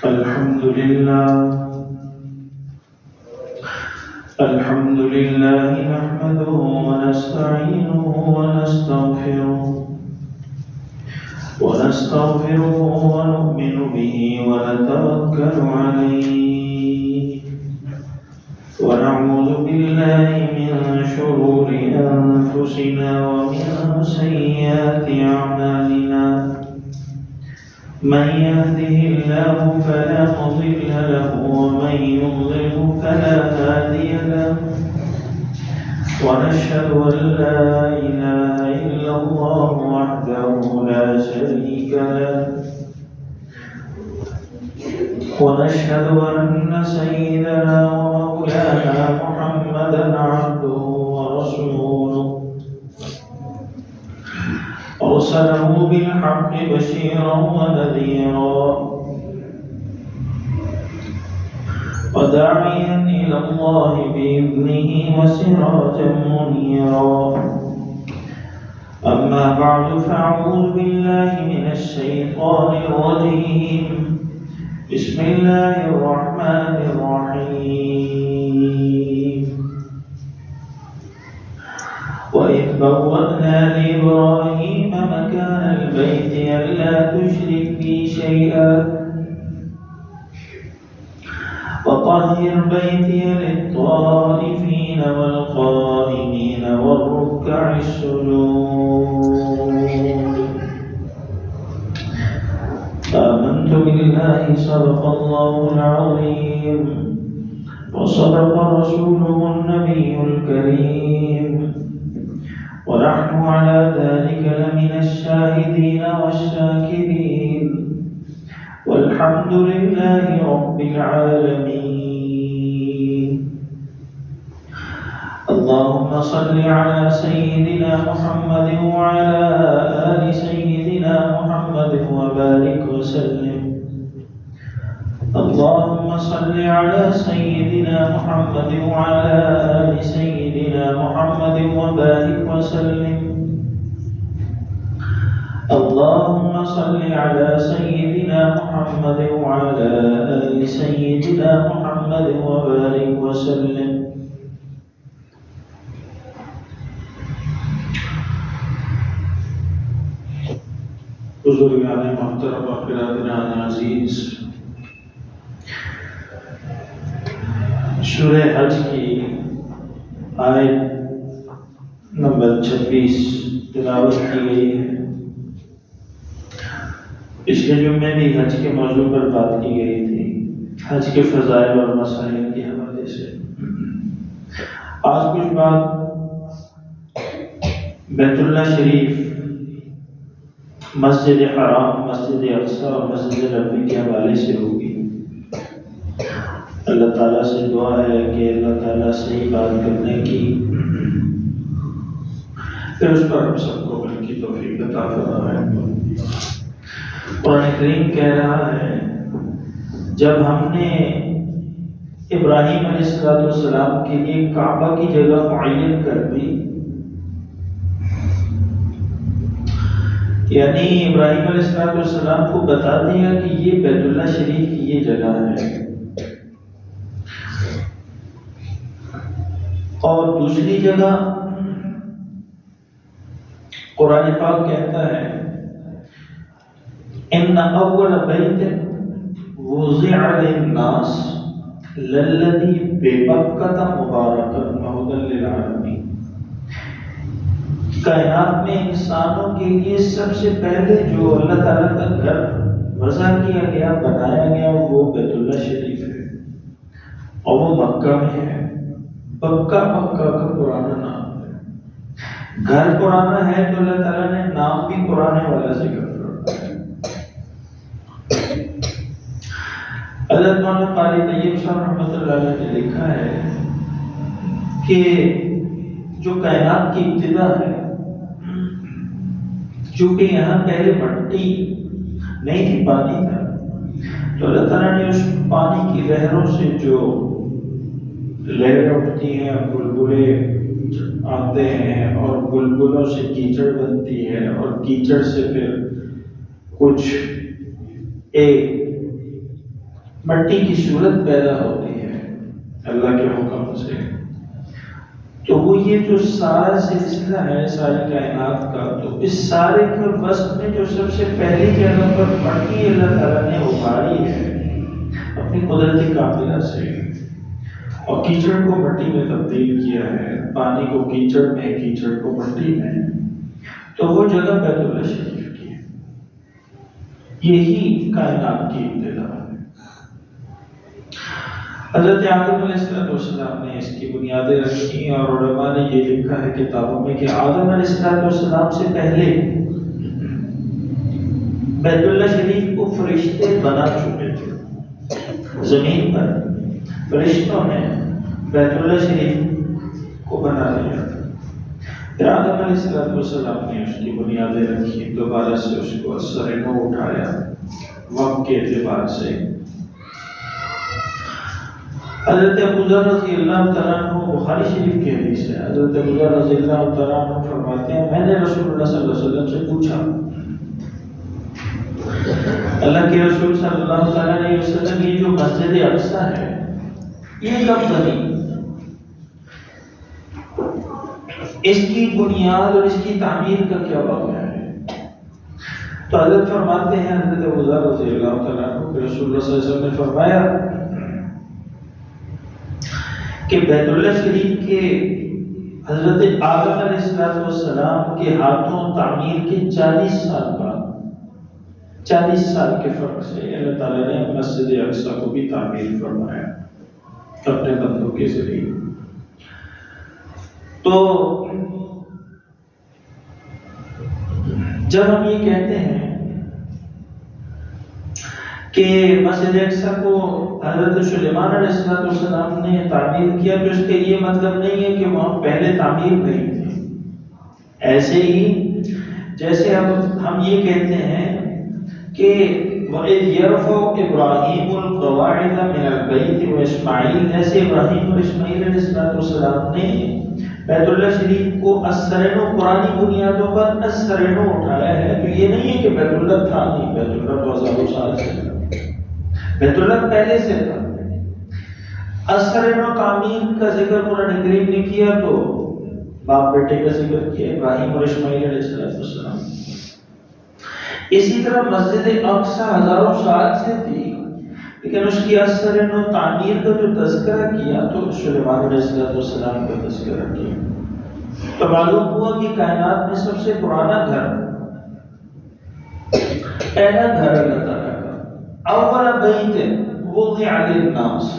الحمد لله نحمده ونستعينه ونستغفره ونؤمن به ونتوكل عليه ونعوذ بالله من شرور أنفسنا ومن سيئات أعمالنا من يهده الله فلا مضل له ومن يضلل فلا هادي له ونشهد أن لا إله إلا الله وحده لا شريك له ونشهد أن سيدنا ومولانا محمدا عبده ورسوله أرسله بالحق بشيرا ونذيرا وداعيا إلى الله بإذنه وسراجا منيرا أما بعد فأعوذ بالله من الشيطان الرجيم بسم الله الرحمن الرحيم وإذ بوأنا لإبراهيم مكان البيت ألا تشرك بي شيئا وطهر بيتي للطائفين والقائمين والركع السجود آمنت بالله صدق الله العظيم وصدق رسوله النبي الكريم ونحن على ذلك لمن الشاهدين والشاكرين والحمد لله رب العالمين اللهم صل على سيدنا محمد وعلى آل سيدنا محمد وبارك وسلم اللهم صل على سيدنا محمد وعلى آل سيدنا محمد وبارك وسلم اللهم صل على سيدنا محمد وعلى آل سيدنا محمد وبارك وسلم بزرگان محترم و برادران عزیز، سورہ حج کی آیت نمبر 26 تلاوت کی گئی ہے۔ پچھلے جمعے بھی حج کے موضوع پر بات کی گئی تھی، حج کے فضائل اور مسائل کے حوالے سے۔ آج کچھ بات بیت اللہ شریف، مسجد حرام، مسجد اقصی اور مسجد نبوی کے حوالے سے ہوگی۔ اللہ تعالیٰ سے دعا ہے کہ اللہ تعالیٰ صحیح بات کرنے کی، پھر اس پر ہم سب کو عمل کی توفیق عطا فرمائے۔ قرآن کریم کہہ رہا ہے جب ہم نے ابراہیم علیہ السلام کے لیے کعبہ کی جگہ معین کر دی، یعنی ابراہیم علیہ السلام کو بتا دیا کہ یہ بیت اللہ شریف کی یہ جگہ ہے، اور دوسری جگہ قرآن پاک کہتا ہے ان اول بیت وضع للناس للذی ببکۃ مبارکا وہدی للعالمین۔ کائنات میں انسانوں کے لیے سب سے پہلے جو اللہ تعالیٰ کا گھر وضع کیا گیا، بنایا گیا، وہ بیت اللہ شریف ہے، اور وہ مکہ میں ہے۔ مکہ کا پرانا نام ہے، گھر پرانا ہے تو اللہ تعالیٰ نے نام بھی پرانے والا ذکر کر۔ حضرت مولانا قاری طیب صاحب رحمۃ اللہ علیہ نے لکھا ہے کہ جو کائنات کی ابتدا ہے، چونکہ یہاں پہلے مٹی نہیں تھی، پانی تھا، تو اللہ تعالیٰ نے اس پانی کی لہروں سے جو لہریں اٹھتی ہیں، بلبلے آتے ہیں، اور بلبلوں سے کیچڑ بنتی ہے، اور کیچڑ سے پھر کچھ ایک مٹی کی صورت پیدا ہوتی ہے اللہ کے حکم سے، تو وہ یہ جو سارا سلسلہ ہے ساری کائنات کا، تو اس سارے کے وسط میں جو سب سے پہلی جگہ پر مٹی اللہ تعالیٰ نے ابھاری ہے اپنی قدرتی کاملہ سے، اور کیچڑ کو مٹی میں تبدیل کیا ہے، پانی کو کیچڑ میں، کیچڑ کو مٹی میں، تو وہ جگہ بیت اللہ شریف کی ہے۔ یہی کائنات کی ابتدا ہے۔ حضرت آدم علیہ السلام نے اس کی بنیادیں رکھی، اور علماء نے یہ لکھا ہے کتابوں میں کہ آدم علیہ السلام سے پہلے بیت اللہ شریف کو فرشتے بنا چکے تھے۔ زمین پر فرشتوں نے بیت اللہ شریف کو بنا لیا تھا، پھر آدم علیہ السلام نے اس کی بنیادیں رکھی، دوبارہ سے اس کو سر نو اٹھایا وقت کے اعتبار سے۔ حضرت ابو ذر رضی اللہ تعالیٰ عنہ، بخاری شریف کی حدیث ہے، حضرت ابو ذر رضی اللہ تعالیٰ عنہ فرماتے ہیں میں نے رسول اللہ صلی اللہ علیہ وسلم سے پوچھا، اللہ کے رسول صلی اللہ علیہ وسلم یہ جو مسجد اقصی ہے یہ کب بنی؟ اس کی بنیاد اور اس کی تعمیر کا کیا واقعہ ہے؟ تو حضرت فرماتے ہیں حضرت ابو ذر رضی اللہ تعالیٰ عنہ کہ رسول اللہ صلی اللہ علیہ وسلم نے فرمایا کہ بیت اللہ شریف کے حضرت آدم علیہ السلام کے ہاتھوں تعمیر کے 40 سال بعد، 40 سال کے فرق سے اللہ تعالیٰ نے مسجد اقصی کو بھی تعمیر فرمایا اپنے بندوں کے ذریعے۔ تو جب ہم یہ کہتے ہیں کہ مسجد اقصی کو حضرت سلیمان علیہ السلام نے تعمیر کیا، تو اس کا یہ مطلب نہیں ہے کہ وہاں پہلے تعمیر نہیں تھی۔ ایسے ہی جیسے اب ہم یہ کہتے ہیں کہ وَإِذْ يَرْفَعُ إِبْرَاهِيمُ الْقَوَاعِدَ مِنَ الْبَيْتِ وَإِسْمَاعِيلُ، ایسے ابراہیم اور اسماعیل علیہ السلام نے بیت اللہ شریف کو السرنو قرآنی بنیادوں پر السرنو اٹھایا ہے۔ تو یہ نہیں ہے کہ بیت اللہ تھا نہیں، بیت اللہ تو ہزاروں سال سے تھا، بیت اللہ پہلے سے تھا۔ السرنو تعمیر کا ذکر قرآن کریم نے کیا تو باپ بیٹے کا ذکر کیا، ابراہیم اور اسماعیل علیہ السلام۔ اسی طرح مسجد اقصی ہزاروں سال سے تھی، لیکن اس کی اثر و تعمیر کا جو تذکرہ کیا تو سلیمان علیہ السلام کا تذکرہ کیا، تو معلوم ہوا کہ کائنات میں سب سے پرانا گھر، پہلا گھر اللہ تعالیٰ کا، اول بیت وضع للناس،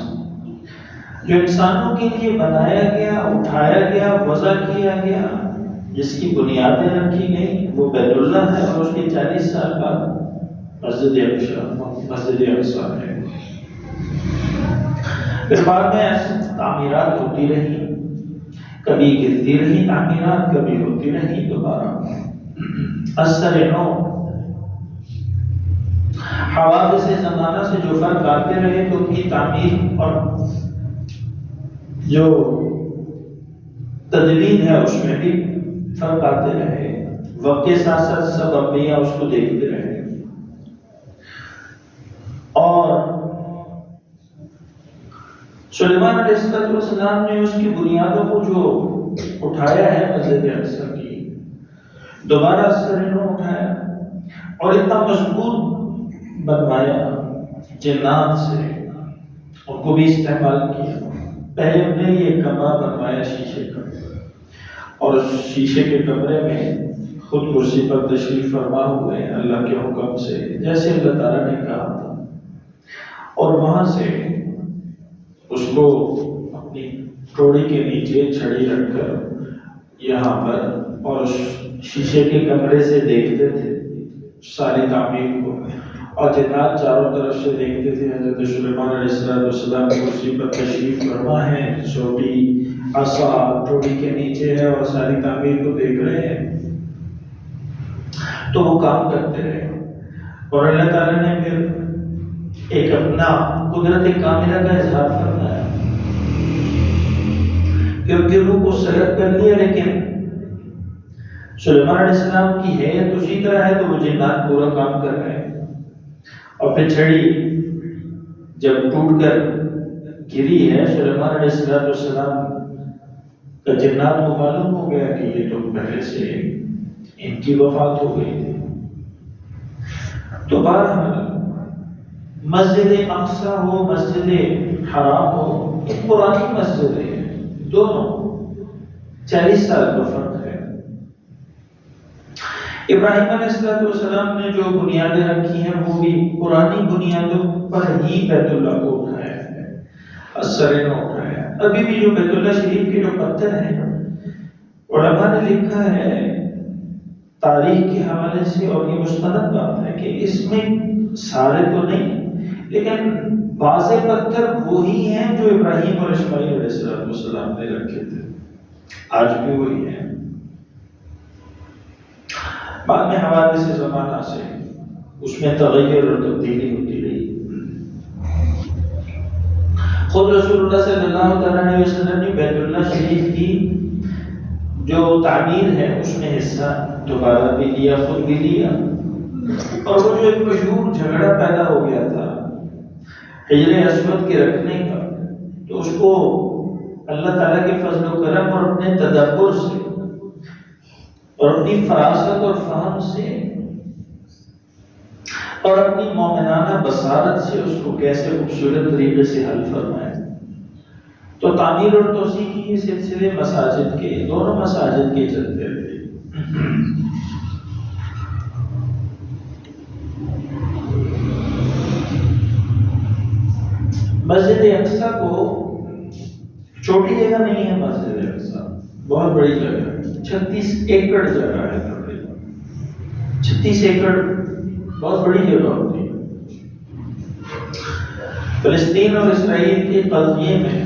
جو انسانوں کے لیے بنایا گیا، اٹھایا گیا، وضع کیا گیا، جس کی بنیادیں رکھی گئی، وہ بیت اللہ ہے، اور اس کے 40 سال بعد مسجد اقصی ہے۔ پھر بعد میں تعمیرات ہوتی رہی، کبھی گرتی رہی تعمیرات، کبھی ہوتی رہی دوبارہ۔ اثر نو حوادث زمانہ سے جو فرق آتے رہے تو کی تعمیر اور جو تدوین ہے اس میں بھی فرق آتے رہے، وقت کے ساتھ ساتھ سب انبیاء اس کو دیکھتے رہے۔ اور سلیمان علیہ السلام نے اس کی بنیادوں کو جو اٹھایا ہے مسجد اقصی کی، دوبارہ سرنو اٹھایا اور اتنا مضبوط بنوایا جنات سے، ان کو بھی استعمال کیا۔ پہلے انہوں نے یہ کمرہ بنوایا شیشے کا، اور اس شیشے کے کمرے میں خود کرسی پر تشریف فرما ہوئے اللہ کے حکم سے، جیسے اللہ تعالیٰ نے کہا تھا، اور وہاں سے اس کو اپنی ٹوڑی کے نیچے چھڑی رکھ کر یہاں پر، اور اس شیشے کے کمرے سے دیکھتے تھے ساری تعمیر کو، اور جنات چاروں طرف سے دیکھتے تھے حضرت سلیمان علیہ السلام کرسی پر تشریف فرما ہے، چھوٹی عصا ٹوڑی کے نیچے ہے اور ساری تعمیر کو دیکھ رہے ہیں، تو وہ کام کرتے رہے۔ اور اللہ تعالیٰ نے پھر ایک اپنا قدرت کاملہ کا اظہار فرمایا کہ ان کے روح کو سلب کر لیا، لیکن سلیمان علیہ السلام کی حیت اسی طرح ہے تو وہ جنات پورا کام کر رہے ہیں، اور پھر چھڑی جب ٹوٹ کر گری ہے، سلیمان علیہ السلام کا جنات کو معلوم ہو گیا کہ یہ تو پہلے سے ان کی وفات ہو گئی تھی۔ تو بہرحال مسجد اقصی ہو، مسجد حرام ہو، یہ پرانی مسجد ہے، دونوں 40 سال کا فرق ہے۔ ابراہیم علیہ السلام نے جو بنیادیں رکھی ہیں وہ بھی پرانی بنیادوں پر ہی بیت اللہ کو اٹھایا ہے، اثر نے اٹھایا ہے۔ ابھی بھی جو بیت اللہ شریف کے جو پتھر ہیں، علماء نے لکھا ہے تاریخ کے حوالے سے، اور یہ مستند بات ہے کہ اس میں سارے تو نہیں لیکن بعض پتھر وہی ہیں جو ابراہیم اور اسماعیل علیہ السلام نے رکھے تھے، آج بھی وہی ہیں۔ بعد میں حوادث زمانہ سے اس میں تغیر اور تبدیلی ہوتی رہی۔ خود رسول اللہ صلی اللہ علیہ وسلم نے بیت اللہ شریف کی جو تعمیر ہے اس میں حصہ دوبارہ بھی لیا، خود بھی لیا، اور وہ جو ایک مشہور جھگڑا پیدا ہو گیا تھا حجر اسود کے رکھنے کا، تو اس کو اللہ تعالیٰ کے فضل و کرم اور اپنے تدبر سے اور اپنی فراست اور فہم سے اور اپنی مومنانہ بصارت سے اس کو کیسے خوبصورت طریقے سے حل فرمائے۔ تو تعمیر اور توسیع کی یہ سلسلے مساجد کے، دونوں مساجد کے چلتے رہے۔ مسجد اقصی کو چھوٹی جگہ نہیں ہے، مسجد اقصی بہت بڑی جگہ ہے، 36 ایکڑ جگہ ہے تقریباً، 36 ایکڑ بہت بڑی جگہ ہوتی ہے۔ فلسطین اور اسرائیل کے قضیے میں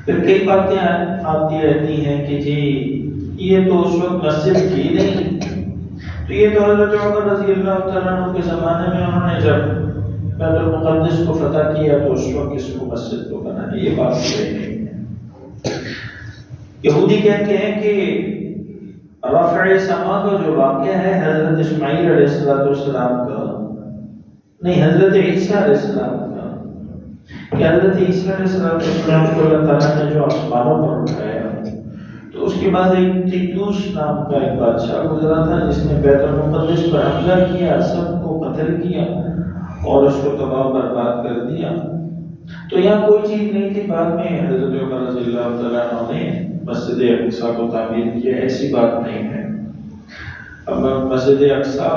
پھر کئی باتیں آتی رہتی ہیں کہ جی یہ تو اس وقت مسجد تھی نہیں، تو یہ تو حضرت عمر رضی اللہ تعالیٰ عنہ کے زمانے میں انہوں نے جب بیت المقدس کو فتح کیا تو اس وقت اس کو مسجد کو بنایا، یہ بات صحیح نہیں ہے۔ یہودی کہتے ہیں کہ رفع سما کا جو واقعہ ہے حضرت اسماعیل علیہ السلام کا، نہیں حضرت عیسیٰ علیہ السلام کا، کہ حضرت عیسیٰ علیہ السلام کو اللہ تعالیٰ نے جو آسمانوں پر اٹھایا تو اس کے بعد ایک تیتوس نام کا ایک بادشاہ گزرا تھا جس نے بیت المقدس پر حملہ کیا، سب کو قتل کیا اور اس کو تباہ برباد کر دیا۔ تو یہاں کوئی چیز نہیں تھی، بعد میں حضرت عمر رضی اللہ تعالیٰ عنہ نے مسجد اقصی کو تعمیر کیا، ایسی بات نہیں ہے۔ اب مسجد اقصی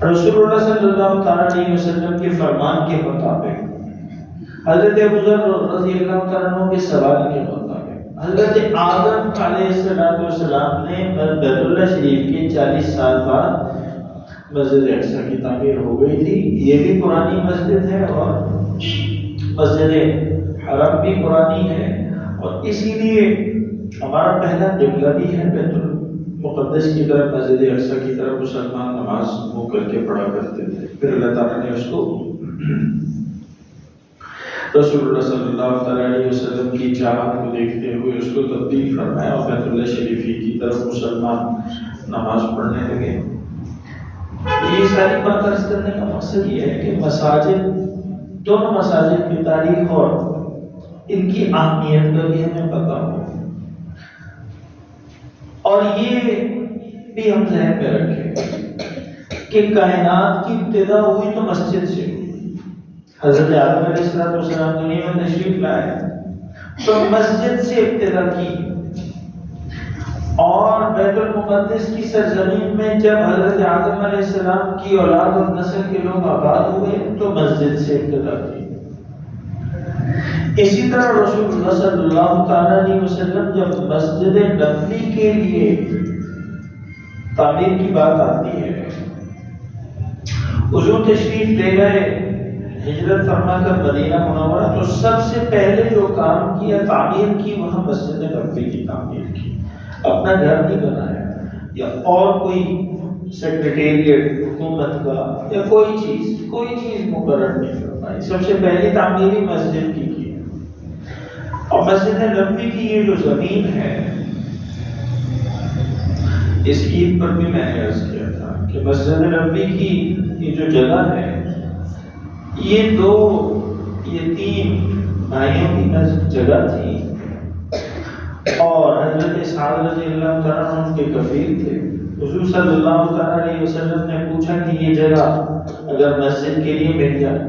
رسول اللہ صلی اللہ تعالیٰ علیہ وسلم کے فرمان کے مطابق، حضرت ابوذر رضی اللہ تعالیٰ عنہ کے سوال کے مطابق، حضرت آدم علیہ السلام نے بیت اللہ شریف کے 40 سال بعد مسجد اقصی کی تعمیر ہو گئی تھی۔ یہ بھی پرانی مسجد ہے اور مسجد حرم بھی پرانی ہے، اور اسی لیے ہمارا پہلا قبلہ بھی ہے بیت المقدس کی طرف، مسجد اقصی کی طرف مسلمان نماز منہ کر کے پڑھا کرتے تھے۔ پھر اللہ تعالیٰ نے اس کو رسول اللہ صلی اللہ علیہ وسلم کی چاہت کو دیکھتے ہوئے اس کو تبدیل فرمایا اور بیت اللہ شریفی کی طرف مسلمان نماز پڑھنے لگے۔ یہ ساری بات عرض کرنے کا مقصد یہ ہے کہ مساجد، دونوں مساجد کی تاریخ اور ان کی اہمیت کا بھی ہمیں پتہ ہو، اور یہ بھی ہم ذہن میں رکھیں کہ کائنات کی ابتدا ہوئی تو مسجد سے ہوئی۔ حضرت آدم علیہ السلام دنیا میں تشریف لائے تو مسجد سے ابتدا کی، اور بیت المقدس کی سرزمین میں جب حضرت آدم علیہ السلام کی اولاد اور نسل کے لوگ آباد ہوئے تو مسجد سے ابتدا کی۔ اسی طرح رسول اللہ صلی اللہ تعالیٰ علیہ وسلم جب مسجد نبوی کے لیے تعمیر کی بات آتی ہے، حضور تشریف لے گئے ہجرت فرما کر مدینہ منورہ، تو سب سے پہلے جو کام کیا، تعمیر کی، وہاں مسجد نبوی کی تعمیر کی۔ اپنا گھر نہیں بنایا یا اور کوئی سیکریٹریٹ حکومت کا یا کوئی چیز مقرر نہیں فرمائی، سب سے پہلی تعمیر ہی مسجد کی۔ اور مسجد نبوی کی یہ جو زمین ہے، اس عید پر بھی میں نے عرض کیا تھا کہ مسجد نبوی کی یہ جو جگہ ہے یہ دو یتیم بھائیوں کی جگہ تھی اور حضرت سعد رضی اللہ تعالیٰ عنہ ان کے کفیل تھے. حضور صلی اللہ تعالیٰ علیہ وسلم نے پوچھا کہ یہ جگہ اگر مسجد کے لیے مل جائے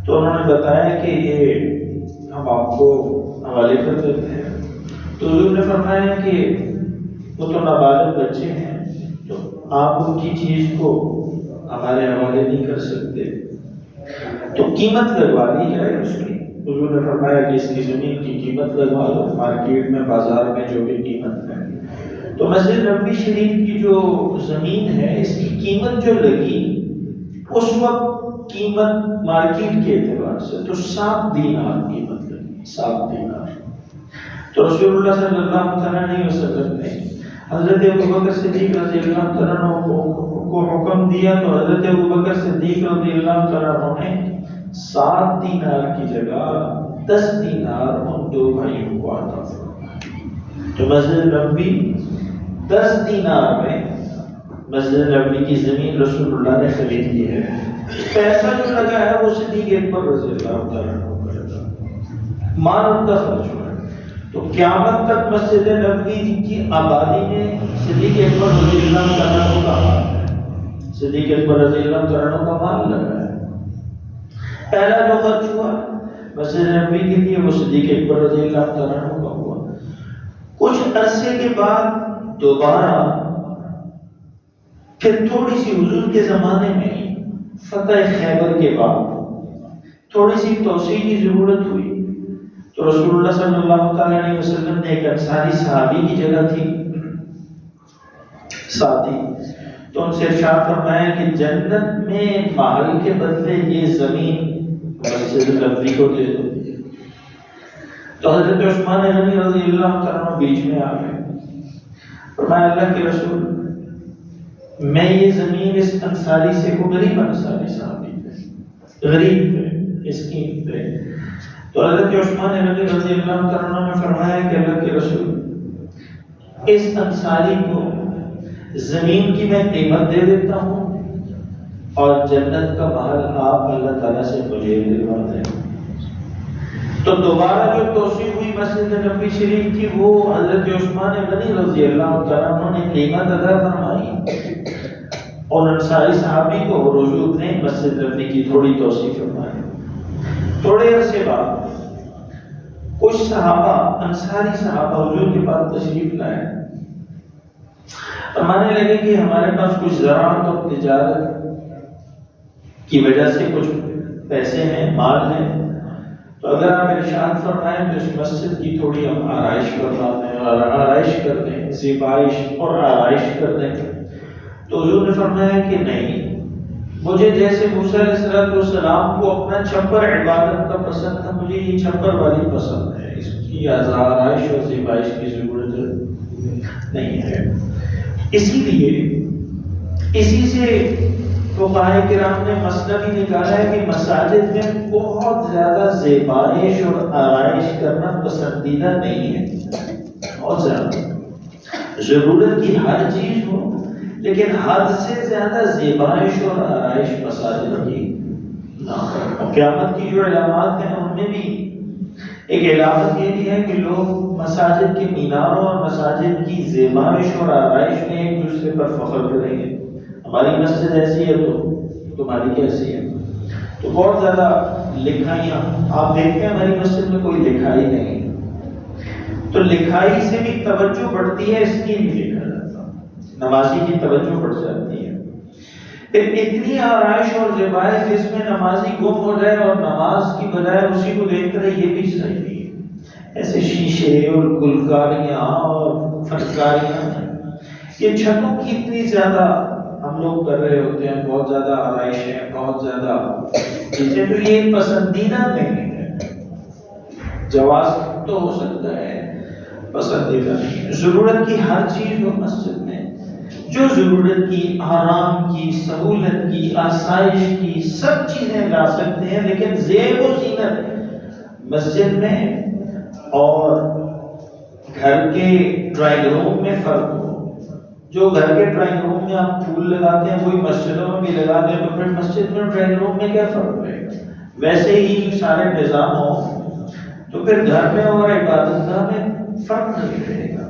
تو انہوں نے بتایا کہ یہ ہم آپ کو حوالے کر دیتے ہیں. تو حضور نے فرمایا کہ وہ تو نابالغ بچے ہیں تو آپ ان کی چیز کو ہمارے حوالے نہیں کر سکتے، تو قیمت لگوا دی جائے اس کی. حضور نے فرمایا کہ اس کی زمین کی قیمت لگوا دو، مارکیٹ میں بازار میں جو بھی قیمت ہے. تو مسجد نبوی شریف کی جو زمین ہے اس کی قیمت جو لگی اس وقت قیمت مارکیٹ کے اعتبار سے تو 7 دینار قیمت لگی، 7 دینار. تو رسول اللہ صلی اللہ علیہ وسلم نے حضرت ابوبکر صدیق رضی اللہ تعالیٰ عنہ کو حکم دیا تو حضرت ابوبکر صدیق رضی اللہ تعالیٰ عنہ نے 7 دینار کی جگہ 10 دینار ان دو بھائیوں کو عطا فرمایا. تو مسجد نبوی 10 دینار میں مسجد نبوی کی زمین رسول اللہ نے خرید لی ہے. پیسہ جو لگا ہے وہ صدیق اکبر رضی اللہ تعالیٰ عنہ کا لگا، مال ان کا خرچ ہوا ہے. تو قیامت تک مسجد نبوی کی آبادی میں صدیق اکبر رضی اللہ تعالیٰ عنہ کا مال ہے، صدیق اکبر رضی اللہ تعالیٰ عنہ کا مال لگا ہے. پہلا جو خرچ ہوا مسجد نبوی کے لیے وہ صدیق اکبر رضی اللہ تعالیٰ عنہ کا ہوا. کچھ عرصے کے بعد دوبارہ پھر تھوڑی سی حضور کے زمانے میں فتح خیبر کے بعد تھوڑی سی توسیع کی ضرورت ہوئی تو رسول اللہ صلی اللہ تعالیٰ علیہ وسلم نے ایک انصاری صحابی کی جگہ تھی ساتھی، تو ان سے ارشاد فرمایا کہ جنت میں محل کے بدلے یہ زمین مسجد نبوی کو دے دو. تو حضرت عثمان غنی رضی اللہ تعالیٰ عنہ بیچ میں آ گئے. فرمایا اللہ کے رسول میں یہ زمین اس انصاری سے کو غریب انصاری صحابی پہ غریب پہ مسکین پہ. تو حضرت عثمان غنی رضی اللہ تعالیٰ عنہ نے فرمایا کہ اللہ کے رسول اس انصاری کو زمین کی میں قیمت دے دیتا ہوں اور جنت کا محل آپ اللہ تعالیٰ سے مجھے دلوا دیں. تو دوبارہ جو توسیع ہوئی مسجد نبوی شریف کی وہ حضرت عثمان غنی رضی اللہ تعالیٰ عنہ نے قیمت ادا فرمائی اور انصاری صحابی کو حضور نے مسجد نبوی کی تھوڑی توسیع فرمائی. تھوڑے عرصے بعد کچھ صحابہ انصاری صحابہ حضور کے پاس تشریف لائے، فرمانے لگے کہ ہمارے پاس کچھ زراعت اور تجارت کی وجہ سے کچھ پیسے ہیں، مال ہے، تو اگر آپ ارشاد فرمائیں تو اس مسجد کی تھوڑی ہم آرائش فرما دیں اور آرائش کر دیں، زیبائش اور آرائش کر دیں. تو حضور نے فرمایا کہ نہیں، مجھے جیسے موسیٰ علیہ السلام کو اپنا چھپر عبادت کا پسند تھا مجھے یہ چھپر والی پسند ہے، اس کی آرائش اور زیبائش کی ضرورت نہیں ہے. اسی سے فقہائے کرام نے مسئلہ بھی نکالا ہے کہ مساجد میں بہت زیادہ زیبائش اور آرائش کرنا پسندیدہ نہیں ہے. بہت زیادہ ضرورت کی ہر چیز ہو لیکن حد سے زیادہ زیبائش اور آرائش مساجد کی نہ ہو. قیامت کی جو علامات ہیں ان میں بھی ایک علامت یہ بھی ہے کہ لوگ مساجد کے میناروں اور مساجد کی زیبائش اور آرائش میں ایک دوسرے پر فخر کریں گے. ہماری مسجد ایسی ہے تو تمہاری کیسی ہے. تو بہت زیادہ لکھائیاں آپ دیکھتے ہیں ہماری مسجد میں کوئی لکھائی نہیں، تو لکھائی سے بھی توجہ بڑھتی ہے، اس لیے بھی دیکھا جاتا نمازی کی توجہ بڑھ جاتی ہے. پھر اتنی آرائش اور زیبائش جس میں نمازی گم ہو جائے اور نماز کی بجائے اسی کو دیکھ رہے یہ بھی صحیح نہیں ہے. ایسے شیشے اور گلکاریاں اور فنکاریاں یہ چھتوں کی اتنی زیادہ ہم لوگ کر رہے ہوتے ہیں، بہت زیادہ آرائشیں، بہت زیادہ چیزیں، تو یہ پسندیدہ نہیں ہے. جواز تو ہو سکتا ہے، پسندیدہ نہیں. ضرورت کی ہر چیز ہو مسجد میں، جو ضرورت کی، آرام کی، سہولت کی، آسائش کی، سب چیزیں لا سکتے ہیں، لیکن زیب و زینت مسجد میں اور گھر کے ڈرائنگ روم میں فرق ہو. جو گھر کے ڈرائنگ روم میں آپ پھول لگاتے ہیں وہی مسجدوں میں بھی لگا دیں تو پھر مسجد میں ڈرائنگ روم میں کیا فرق رہے گا؟ ویسے ہی سارے نظام ہو تو پھر گھر میں اور عبادت گاہ میں فرق نہیں رہے گا۔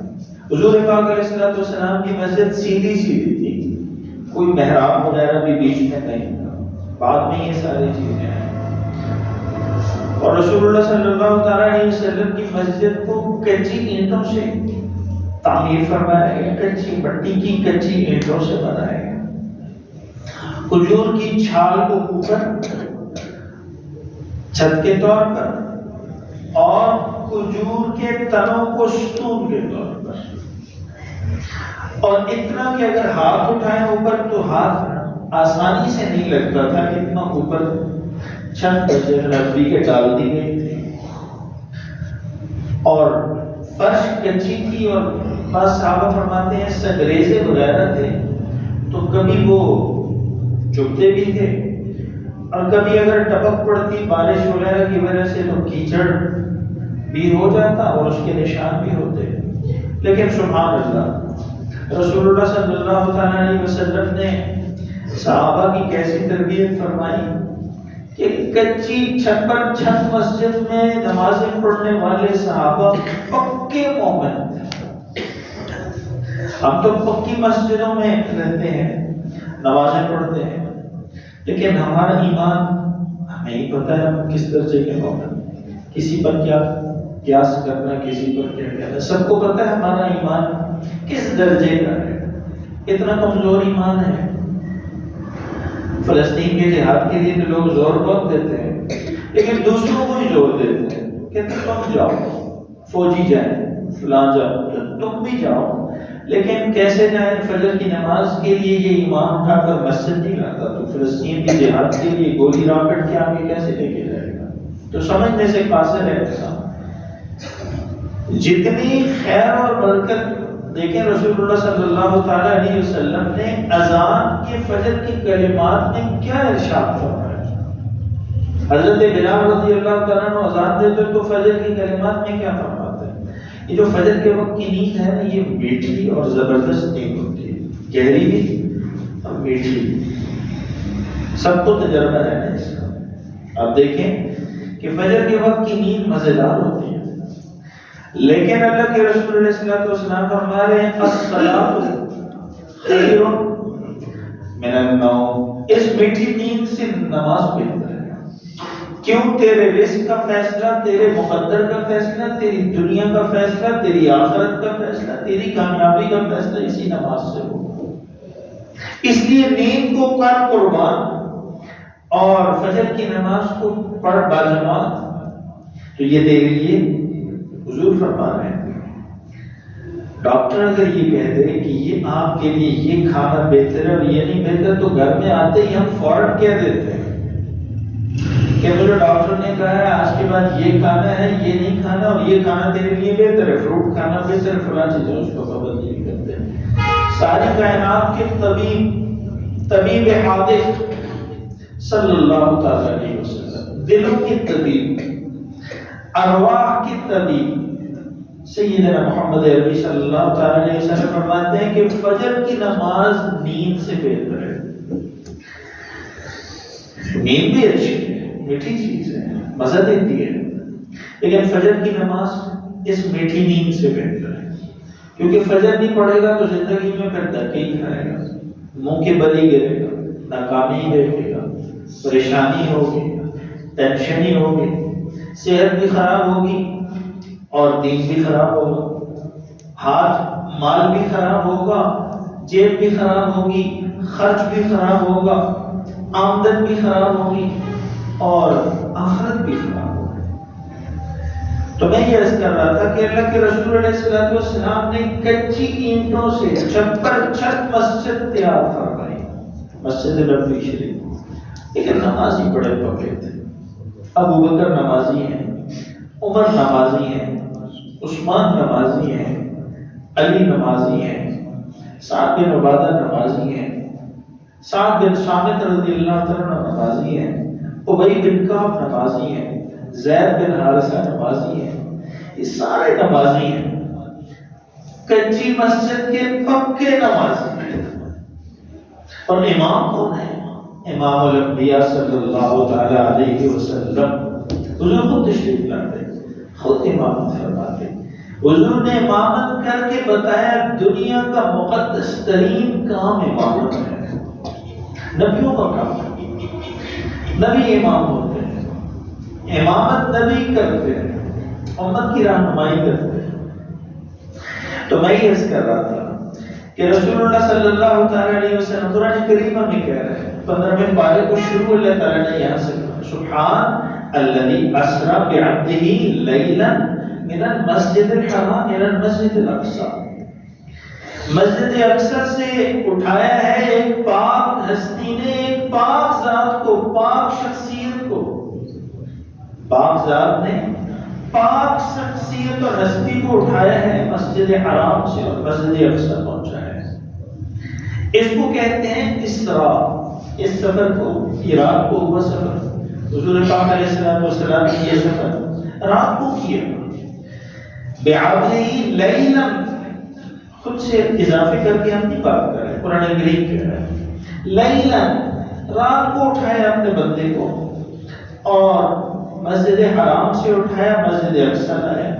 حضور پاک علیہ السلام کی مسجد سیدھی سیدھی تھی، کوئی محراب وغیرہ بھی بیچ میں نہیں تھا، بعد میں یہ ساری چیزیں ہیں۔ اور رسول اللہ صلی اللہ تعالیٰ علیہ وسلم کی مسجد کو کچی اینٹوں سے تعمیر فرمایا گیا، کچی مٹی کی کچی اینٹوں سے بنایا گیا، کھجور کی چھال کو اوپر چھت کے طور پر اور کھجور کے تنوں کو ستون کے طور پر، اور اتنا کہ اگر ہاتھ اٹھائیں اوپر تو ہاتھ آسانی سے نہیں لگتا تھا، اتنا اوپر چھت پر لکڑی کے ڈال دی گئی تھی، اور فرش کچی تھی، اور بعض صحابہ فرماتے ہیں سنگریزے وغیرہ تھے تو کبھی وہ چبھتے بھی تھے، اور کبھی اگر ٹپک پڑتی بارش وغیرہ کی وجہ سے تو کیچڑ بھی ہو جاتا اور اس کے نشان بھی ہوتے۔ لیکن سبحان اللہ، رسول اللہ صلی اللہ تعالیٰ علیہ وسلم نے صحابہ کی کیسی تربیت فرمائی کہ کچی چھپر چھت مسجد میں نمازیں پڑھنے والے صحابہ پکے مومن تھے۔ ہم تو پکی مسجدوں میں رہتے ہیں، نمازیں پڑھتے ہیں، لیکن ہمارا ایمان ہمیں ہی پتہ ہے ہم کس درجے کے مومن، کسی پر کیا قیاس کرنا، کسی پر کیا کہنا، سب کو پتہ ہے ہمارا ایمان کس درجے کا ہے، اتنا کمزور ایمان ہے۔ فلسطین کے جہاد کے لیے تو لوگ زور بہت دیتے ہیں، لیکن دوسروں کو ہی زور دیتے ہیں کہ تم جاؤ، فوجی جائیں، فلاں جاؤ، تم بھی جاؤ، لیکن کیسے جائیں؟ فجر کی نماز کے لیے یہ ایمان اٹھا کر مسجد نہیں لاتا تو فلسطین کے جہاد کے لیے گولی راکٹ کے آگے کیسے لے کے جائے گا؟ تو سمجھنے سے قاصر ہے انسان۔ جتنی خیر اور برکت دیکھیں رسول اللہ صلی اللہ تعالیٰ علیہ وسلم نے اذان کے فجر کی کلمات میں کیا ارشاد فرمایا۔ حضرت بلال رضی اللہ تعالیٰ عنہ اذان دیتے تو فجر کی کلمات میں کیا فرماتے ہیں؟ یہ جو فجر کے وقت کی نیند ہے نا، یہ میٹھی اور زبردست نیند ہوتی ہے، گہری بھی اور میٹھی بھی، سب کو تجربہ ہے نا اس کا۔ آپ دیکھیں کہ فجر کے وقت کی نیند مزیدار ہوتی ہے، لیکن اللہ کے رسول علیہ الصلوۃ والسلام فرما رہے ہیں الصلاۃ خیر من النوم، اس میٹھی نیند سے نماز بہتر ہے۔ کیوں؟ تیرے رزق کا فیصلہ، تیرے مقدر کا فیصلہ، تیری دنیا کا فیصلہ، تیری آخرت کا فیصلہ، تیری کامیابی کا فیصلہ اسی نماز سے ہوگا۔ اس لیے نیند کو کر قربان اور فجر کی نماز کو پڑھ باجماعت، تو یہ تیرے لیے حضور فرما رہے ہیں۔ ڈاکٹر اگر یہ کہہ دے کہ یہ آپ کے لیے یہ کھانا بہتر ہے اور یہ نہیں بہتر، تو گھر میں آتے ہی ہم فوراً کہہ دیتے ہیں کہ مجھے ڈاکٹر نے کہا ہے آج کے بعد یہ کھانا ہے، یہ نہیں کھانا، اور یہ کھانا تیرے لیے بہتر ہے، فروٹ کھانا بہتر ہے، فلاں چیزیں، اس کو پابندی نہیں کرتے۔ ساری کائنات کے طبیب حادث صلی اللہ تعالی علیہ وسلم، دلوں کی طبیب، ارواح کی طبیب سیدنا محمد عربی صلی اللہ تعالی علیہ وسلم فرماتے ہیں کہ فجر کی نماز نیند سے بہتر ہے۔ نیند بھی اچھی ہے، میٹھی چیز ہے، مزہ دیتی ہے، لیکن فجر کی نماز اس میٹھی نیند سے بہتر ہے، کیونکہ فجر نہیں پڑھے گا تو زندگی میں پھر دھکے ہی کھائے گا، منہ کے بل ہی گرے گا، ناکامی دیکھے گا، پریشانی ہوگی، ٹینشن ہی ہوگی، صحت بھی خراب ہوگی اور دین بھی خراب ہوگا، ہاتھ مال بھی خراب ہوگا، جیب بھی خراب ہوگی، خرچ بھی خراب ہوگا، آمدن بھی خراب ہوگی اور آخرت بھی خراب ہوگی۔ تو میں یہ عرض کر رہا تھا کہ اللہ کے رسول علیہ الصلوۃ والسلام نے کچی اینٹوں سے چھپر چھت مسجد تیار فرمائی، مسجد نبوی شریف، لیکن نمازی بڑے پکے تھے۔ ابو بکر نمازی ہیں، عمر نمازی ہیں، عثمان نمازی ہیں، علی نمازی ہیں، سعد بن عبادہ نمازی ہیں، سعد بن صامت رضی اللہ عنہ نمازی ہیں، ابی بن کعب نمازی ہیں، زید بن حارثہ نمازی ہیں، یہ سارے نمازی ہیں، کچی مسجد کے پکے نمازی ہیں۔ اور امام کون ہے؟ امام الانبیاء صلی اللہ تعالی علیہ وسلم، حضور خود تشریف لاتے، خود امامت فرماتے۔ حضور نے امامت کر کے بتایا دنیا کا مقدس ترین کام امامت ہے، نبیوں کا کام ہے، نبی امام ہوتے ہیں، امامت نبی کرتے ہیں، امت کی رہنمائی کرتے ہیں۔ تو میں یہ عرض کر رہا تھا کہ رسول اللہ صلی اللہ تعالی علیہ وسلم قرآن کریم میں کہہ رہے ہیں 15ویں پارے کو شروع اللہ تعالیٰ نے یہاں سے کہا، سبحان الذی اسری بعبدہ لیلا من المسجد الحرام الى المسجد الاقصی، مسجد اقصی سے اٹھایا ہے ایک پاک ہستی نے، ایک پاک ذات کو، پاک شخصیت کو، پاک ذات نے پاک شخصیت اور ہستی کو اٹھایا ہے مسجد حرام سے اور مسجد اقصی پہنچا ہے۔ اس کو کہتے ہیں اسراء۔ اس سفر کو، عراق کو ہوا سفر، حضور پاک علیہ السلام نے یہ سفر رات کو کیا۔ بعبدہ لیلا، خود سے اضافے کر کے ہم نہیں بات کر رہے، قرآن کریم کہہ رہا ہے لیلا، رات کو اٹھایا اپنے بندے کو اور مسجد حرام سے اٹھایا مسجد اقصی لایا۔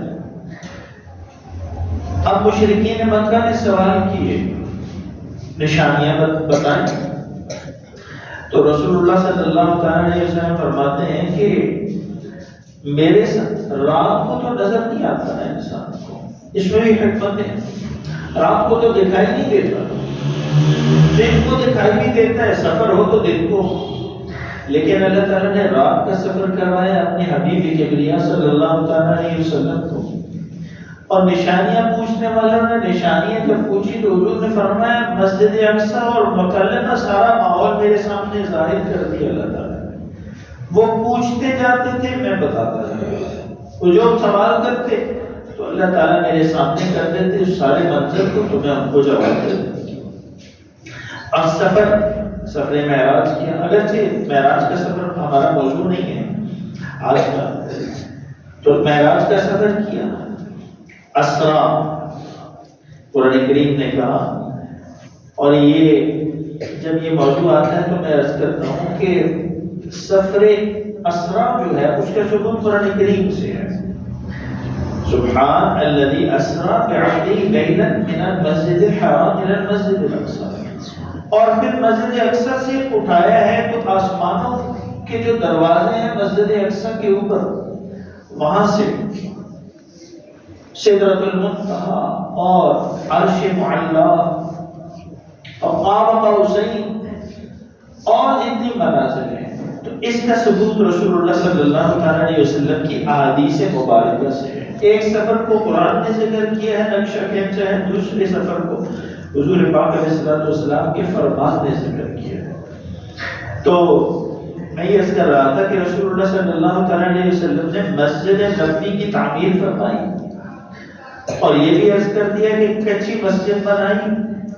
اب مشرکین مکہ نے سوال کیے نشانیاں بتائیں، تو رسول اللہ صلی اللہ تعالی علیہ وسلم فرماتے ہیں کہ میرے ساتھ رات کو تو نظر نہیں آتا ہے انسان کو، اس میں بھی حکمت ہے، رات کو تو دکھائی نہیں دیتا، دن کو دکھائی بھی دیتا ہے، سفر ہو تو دن کو، لیکن اللہ تعالیٰ نے رات کا سفر کروایا اپنے حبیب کبریا صلی اللہ تعالیٰ علیہ وسلم کو۔ اور نشانیاں پوچھنے والوں نے نشانیاں جب پوچھی تو حضور نے فرمایا مسجد اقصی اور مکہ کا سارا ماحول میرے سامنے ظاہر کر دیا اللہ تعالیٰ نے۔ وہ پوچھتے جاتے تھے، میں بتاتا تھا، وہ جو سوال کرتے تو اللہ تعالیٰ میرے سامنے کر دیتے اس سارے منظر کو، تو میں ان کو جواب دیتا۔ اور سفر معراج کیا، اگرچہ معراج کا سفر ہمارا موضوع نہیں ہے آج کا، تو معراج کا سفر کیا، اسرا قرآن کریم نے کہا۔ اور یہ جب یہ موضوع آتا ہے تو میں عرض کرتا ہوں کہ سفر اسرا جو ہے اس کا ثبوت قرآن کریم سے ہے، سبحان الذی اسری بعبدہ لیلا من المسجد الحرام الى المسجد الاقصی۔ اور پھر مسجد اقصی سے اٹھایا ہے تو آسمانوں کے جو دروازے ہیں مسجد اقصی کے اوپر، وہاں سے سدرۃ المنتہا اور عرش معلی اور قاب قوسین اور جتنی منازل ہیں، تو اس کا ثبوت رسول اللہ صلی اللہ تعالی علیہ وسلم کی احادیث مبارکہ سے ہے۔ ایک سفر کو قرآن نے ذکر کیا ہے نقشہ کھینچا ہے، دوسرے سفر کو حضور پاک علیہ السلام کے فرمان نے ذکر کیا ہے۔ تو میں یہ عرض کر رہا تھا کہ رسول اللہ صلی اللہ تعالی علیہ وسلم نے مسجد نبوی کی تعمیر فرمائی، اور یہ بھی عرض کر دیا کہ کچی مسجد بنائی،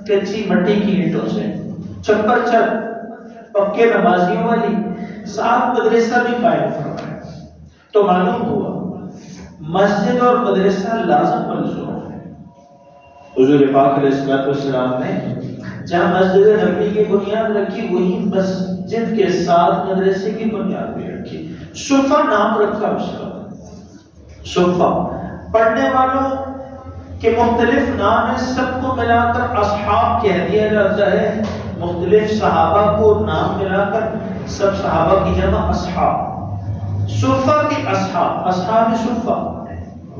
کچی مٹی کی اینٹوں سے، چھپر چھت پکے نمازیوں والی، ساتھ مدرسہ بھی قائم فرمایا۔ تو معلوم ہوا مسجد اور مدرسہ لازم ملزوم ہے۔ حضور پاک علیہ السلام نے جہاں مسجد نبوی کی بنیاد رکھی، وہی مسجد کے ساتھ مدرسے کی بنیاد بھی رکھی۔ صفہ نام رکھا اس کا، صفہ پڑھنے والوں کے مختلف نام ہیں، سب کو ملا کر اصحاب کہہ دیا جاتا ہے، مختلف صحابہ کو نام ملا کر سب صحابہ کی جمع اصحاب۔ صفہ کے اصحاب، اصحاب صفہ،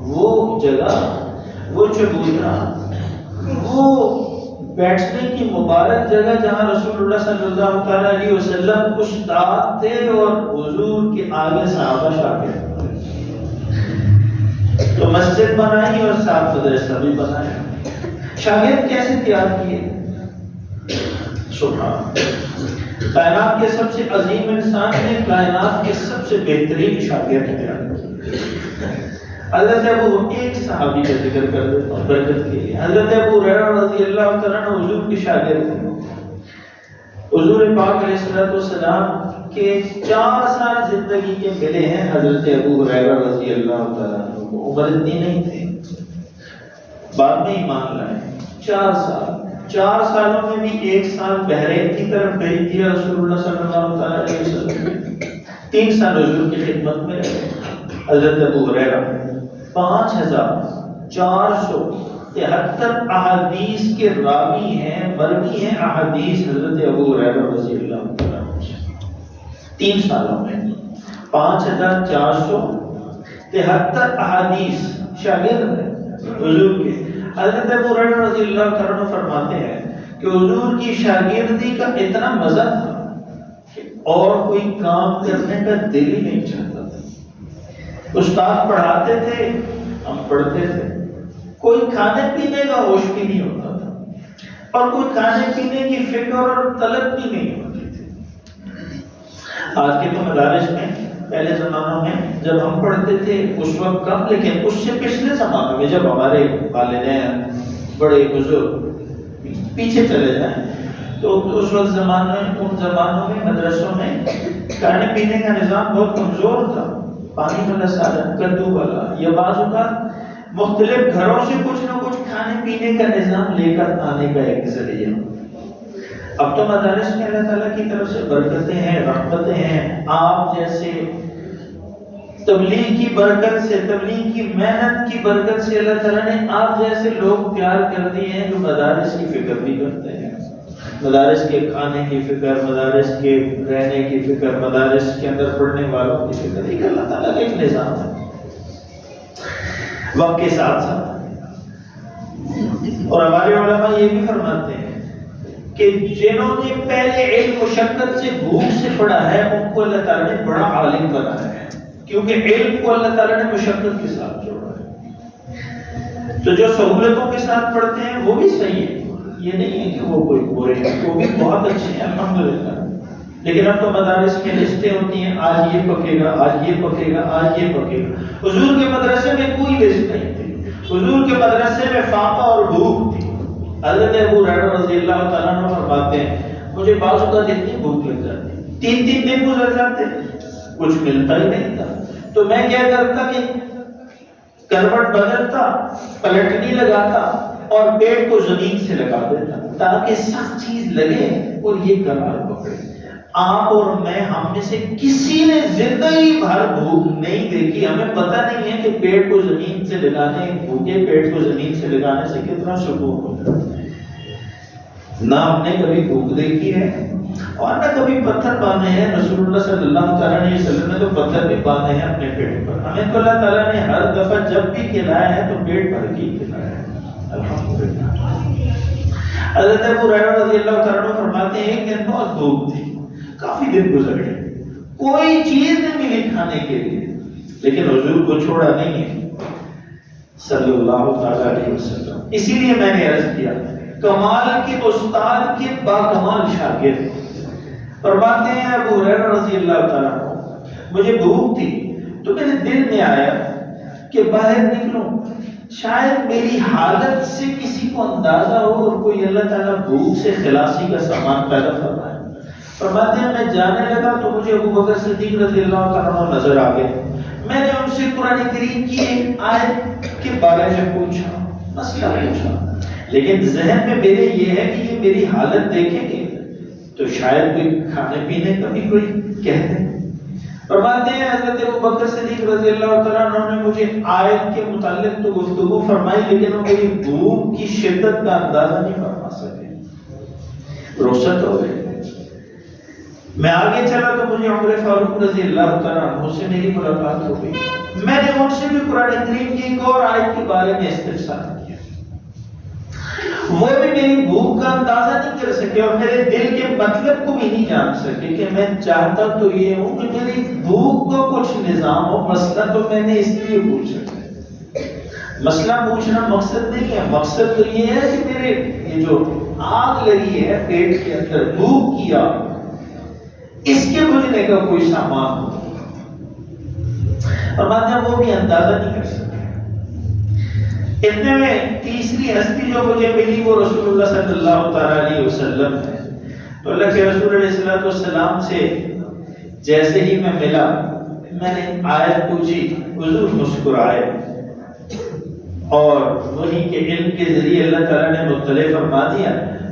وہ جگہ، وہ چبوترا، وہ بیٹھنے کی مبارک جگہ جہاں رسول اللہ صلی اللہ تعالی علیہ وسلم استاد تھے اور حضور کے آگے صحابہ شاگرد تھے۔ تو مسجد بنائی اور ساتھ مدرسہ بھی بنایا۔ شاگرد کیسے تیار کیے؟ سبحان، کائنات کے سب سے عظیم انسان نے کائنات کے سب سے بہترین شاگرد تیار کیے۔ حضرت ابو، ایک صحابی کا ذکر کر دیتا ہوں برکت کے لیے۔ حضرت ابو ہریرہ رضی اللہ تعالیٰ عنہ حضور کے شاگرد تھے۔ حضور پاک علیہ السلام کے 4 سال زندگی کے ملے ہیں حضرت ابو ہریرہ رضی اللہ تعالیٰ عنہ کو، عمر اتنی نہیں تھی، بعد میں ایمان لائے 4 سال، 4 سالوں میں بھی 1 سال بحرین کی طرف بھیج دیا رسول اللہ صلی اللہ علیہ وسلم نے، 3 سال حضور کی خدمت میں رہے۔ حضرت ابو ہریرہ 5473 احادیث کے راوی ہیں، مروی ہیں احادیث حضرت ابو ہریرہ رضی اللہ عنہ، 3 سالوں میں 5473 احادیث شاگرد ہیں حضور کے۔ حضرت ابو ہریرہ رضی اللہ عنہ فرماتے ہیں کہ حضور کی شاگردی کا اتنا مزہ تھا کہ اور کوئی کام کرنے کا دل ہی نہیں چاہتا تھا۔ استاد پڑھاتے تھے، ہم پڑھتے تھے، کوئی کھانے پینے کا ہوش بھی نہیں ہوتا تھا اور کوئی کھانے پینے کی فکر اور طلب بھی نہیں ہوتی تھی۔ آج کے تو مدارس میں پہلے زمانوں میں جب ہم پڑھتے تھے اس وقت کم، لیکن اس سے پچھلے زمانوں میں جب ہمارے والدین بڑے بزرگ پیچھے چلے جائیں تو اس وقت ان زمانوں میں مدرسوں میں کھانے پینے کا نظام بہت کمزور تھا، پانی والا سالن، کدو والا، یا بعض اوقات مختلف گھروں سے کچھ نہ کچھ کھانے پینے کا نظام لے کر آنے کا ایک ذریعہ۔ اب تو مدارس میں اللہ تعالیٰ کی طرف سے برکتیں ہیں، رحمتیں ہیں۔ آپ جیسے تبلیغ کی برکت سے، تبلیغ کی محنت کی برکت سے اللہ تعالیٰ نے آپ جیسے لوگ تیار کر دیے ہیں جو مدارس کی فکر بھی کرتے ہیں، مدارس کے کھانے کی فکر، مدارس کے رہنے کی فکر، مدارس کے اندر پڑھنے والوں کی فکر، ایک اللہ تعالیٰ کا ایک نظام ہے وقت کے ساتھ ساتھ۔ اور ہمارے علماء یہ بھی فرماتے ہیں کہ جنہوں نے پہلے علم مشقت سے بھوک سے پڑھا ہے ان کو اللہ تعالیٰ نے بڑا عالم بنایا ہے، کیونکہ علم کو اللہ تعالیٰ نے مشقت کے ساتھ جوڑا ہے۔ تو جو سہولتوں کے ساتھ پڑھتے ہیں وہ بھی صحیح ہے، یہ نہیں ہے کہ وہ کوئی برے ہیں، وہ بھی بہت اچھے ہیں الحمدللہ۔ لیکن اب تو مدارس میں لسٹیں ہوتی ہیں، آج یہ پکے گا، آج یہ پکے گا، آج یہ پکے گا۔ حضور کے مدرسے میں کوئی لسٹ نہیں تھی، حضور کے مدرسے میں فاقہ اور بھوک تھی۔ حضرت ابو ہریرہ رضی اللہ تعالیٰ عنہ فرماتے ہیں مجھے بعض اوقات اتنی بھوک لگ جاتی، 3 دن گزر جاتے کچھ ملتا ہی نہیں تھا، تو میں کیا کرتا کہ کروٹ بدلتا، پلٹنی لگاتا اور پیٹ کو زمین سے لگا دیتا تاکہ سخت چیز لگے اور یہ قرار پکڑے۔ آپ اور میں، ہم میں سے کسی نے زندگی بھر بھوک نہیں دیکھی، ہمیں پتہ نہیں ہے کہ پیٹ کو زمین سے لگانے، بھوکے پیٹ کو زمین سے لگانے سے کتنا سکون ہوتا ہے۔ نہ ہم نے کبھی بھوک دیکھی ہے اور نہ کبھی پتھر باندھے ہیں۔ رسول اللہ صلی اللہ علیہ وسلم نے تو پتھر بھی باندھے ہیں اپنے پیٹ پر، ہمیں تو اللہ تعالیٰ نے ہر دفعہ جب بھی کھلایا ہے تو پیٹ بھر کے کھلایا ہے الحمدللہ۔ حضرت ابو ہریرہ رضی اللہ عنہ فرماتے ہیں ایک دن بہت بھوک تھی، کافی دن گزر گئے، کوئی چیز نہیں ملی کھانے کے لیے، لیکن حضور کو چھوڑا نہیں ہے صلی اللہ علیہ وسلم۔ اسی لیے میں نے عرض کیا کمال کے استاد کے باکمال شاگرد۔ فرماتے ہیں ابو ہریرہ رضی اللہ تعالیٰ عنہ مجھے بھوک تھی تو میرے دل میں آیا کہ باہر نکلوں، شاید میری حالت سے کسی کو اندازہ ہو اور کوئی اللہ تعالیٰ بھوک سے خلاصی کا سامان پیدا فرمائے۔ فرماتے ہیں میں جانے لگا تو مجھے ابو بکر صدیق رضی اللہ عنہ نظر آ گئے۔ میں نے ان سے قرآن کریم کی ایک آیت کے بارے میں پوچھا، مسئلہ پوچھا، لیکن ذہن میں میرے یہ ہے کہ یہ میری حالت دیکھیں گے تو شاید کوئی کھانے پینے کا بھی کوئی کہہ دے۔ فرماتے ہیں حضرت ابو بکر صدیق رضی اللہ تعالیٰ عنہ نے مجھے آیت کے متعلق تو گفتگو فرمائی، لیکن وہ میری بھوک کی شدت کا اندازہ نہیں فرما سکے، رخصت ہو گئے۔ میں آگے چلا تو مجھے عمر فاروق رضی اللہ تعالیٰ عنہ سے میری ملاقات ہو گئی۔ میں نے ان سے بھی قرآن کریم کی ایک اور آیت کے بارے میں استفسار کیا، وہ بھی میری بھوک کا اندازہ نہیں کر سکے اور میرے دل کے مطلب کو بھی نہیں جان سکے کہ میں چاہتا تو یہ ہوں کہ میری بھوک کو کچھ نظام ہو۔ مسئلہ تو میں نے اس لیے پوچھا، مسئلہ پوچھنا مقصد نہیں ہے، مقصد تو یہ ہے کہ میرے یہ جو آگ لگی ہے پیٹ کے اندر، بھوک کی آگ، اس کے بجھنے کا کوئی سامان ہو۔ اور بعد میں وہ بھی اندازہ نہیں کر سکتے۔ اتنے میں تیسری ہستی جو مجھے ملی وہ رسول اللہ صلی اللہ علیہ وسلم ہے۔ تو اللہ کے رسول علیہ السلام سے جیسے ہی میں ملا، میں نے آیت پوچھی، حضور مسکرائے اور وہی کے علم کے ذریعے اللہ تعالیٰ نے مطلع فرما دیا.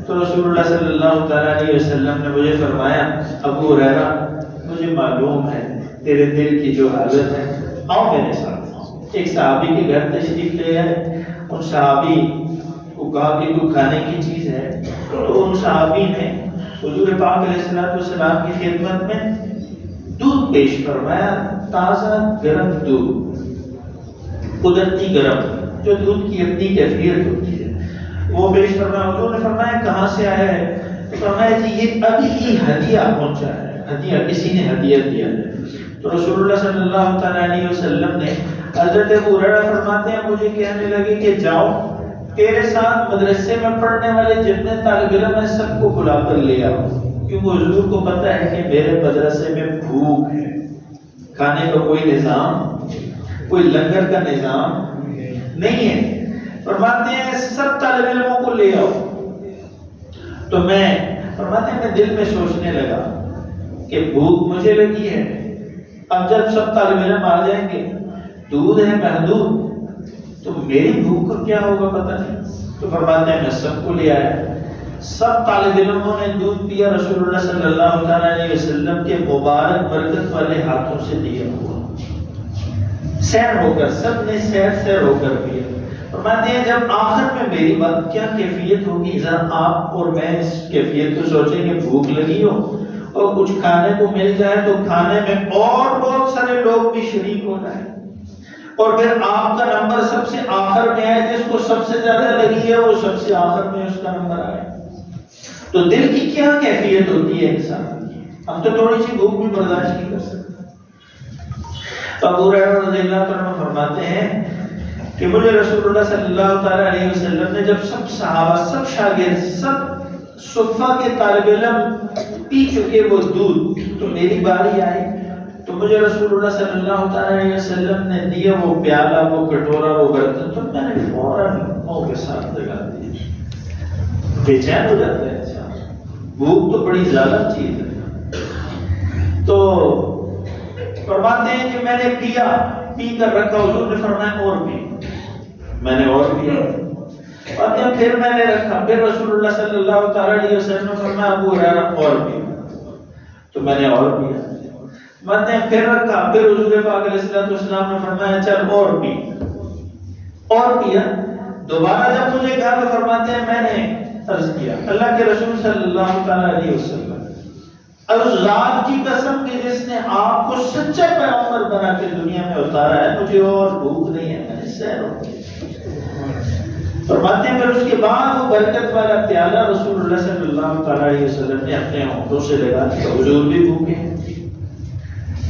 تو رسول اللہ صلی اللہ تعالیٰ علیہ وسلم نے مجھے فرمایا ابو ہریرہ مجھے معلوم ہے تیرے دل کی جو حالت ہے، آؤ میرے ساتھ. ایک صحابی کے گھر تشریف لے گئے. ان صحابی کو کہا کہ کوئی کھانے کی چیز ہے، تو ان صحابی نے حضور پاک علیہ السلام کی خدمت میں دودھ پیش فرمایا، تازہ گرم دودھ، قدرتی گرم، جو دودھ کی اپنی کیفیت ہوتی ہے وہ پیش فرمایا. حضور نے فرمایا کہاں سے آیا ہے؟ فرمایا جی یہ ابھی ہی ہدیہ پہنچا ہے، ہدیہ کسی نے ہدیہ دیا ہے. تو رسول اللہ صلی اللہ تعالیٰ علیہ وسلم نے حضرت ابو ہریرہ فرماتے ہیں مجھے کہنے لگے کہ جاؤ تیرے ساتھ مدرسے میں پڑھنے والے جتنے طالب علم ہیں سب کو بلا کر لے آؤ، کیونکہ حضور کو پتہ ہے کہ میرے مدرسے میں بھوک ہے، کھانے کا کوئی نظام، کوئی لنگر کا نظام نہیں ہے. فرماتے ہیں سب طالب علموں کو لے آؤ. تو میں فرماتے ہیں میں دل میں سوچنے لگا کہ بھوک مجھے لگی ہے، اب جب سب طالب علم آ جائیں گے، دودھ ہے محدود، تو میری بھوک کا کیا ہوگا پتہ نہیں. تو فرماتے ہیں میں سب کو لے آیا. سب طالب علموں نے دودھ پیا، رسول اللہ صلی اللہ تعالیٰ علیہ وسلم کے مبارک برکت والے ہاتھوں سے دیا ہوا، سیر ہو کر، سب نے سیر ہو کر پیا. فرماتے ہیں جب آخر میں میری بات کیا کیفیت ہوگی، ذرا آپ اور میں اس کیفیت کو سوچیں کہ بھوک لگی ہو اور کچھ کھانے کو مل جائے تو کھانے میں اور بہت سارے لوگ بھی شریک ہو جائیں، اور پھر آپ کا نمبر سب سے آخر میں آئے، جس کو سب سے زیادہ لگی ہے وہ سب سے آخر میں اس کا نمبر آئے، تو دل کی کیا کیفیت ہوتی ہے انسان کی. ہم تو تھوڑی سی بھوک بھی برداشت نہیں کر سکتے. ابو ہریرہ رضی اللہ عنہ فرماتے ہیں کہ مجھے رسول اللہ صلی اللہ تعالیٰ علیہ وسلم نے جب سب صحابہ، سب شاگرد، سب صفہ کے طالب علم پی چکے وہ دودھ، تو میری باری آئی. تو مجھے رسول اللہ صلی اللہ تعالیٰ علیہ وسلم نے دیا وہ پیالہ، وہ کٹورا، وہ برتن، تو میں نے فوراً منہ کے ساتھ لگا دیا. بے چین ہو جاتا ہے انسان، بھوک تو بڑی زیادہ چیز ہے. تو فرماتے ہیں کہ میں نے پی کر رکھا. حضور نے فرمایا اور پی. میں نے اور پیا، اور پھر میں نے رکھا. پھر رسول اللہ صلی اللہ تعالیٰ علیہ وسلم نے فرمایا ابو ہریرہ اور پی. تو میں نے اور پیا. میں نے پھر رکھا. پھر حضور پاک علیہ السلام نے فرمایا چل اور پی، اور پیا. دوبارہ جب مجھے کہا تو فرماتے ہیں میں نے عرض کیا اللہ کے رسول صلی اللہ تعالیٰ علیہ وسلم، اس ذات کی قسم کہ جس نے آپ کو سچا پیغمبر بنا کے دنیا میں اتارا ہے، مجھے اور بھوک نہیں ہے، میں نے سیر ہو گئی. فرماتے ہیں پھر اس کے بعد وہ برکت والا پیالہ رسول اللہ صلی اللہ تعالیٰ علیہ وسلم نے اپنے ہونٹوں سے لگا دیا. حضور بھی بھوکے ہیں،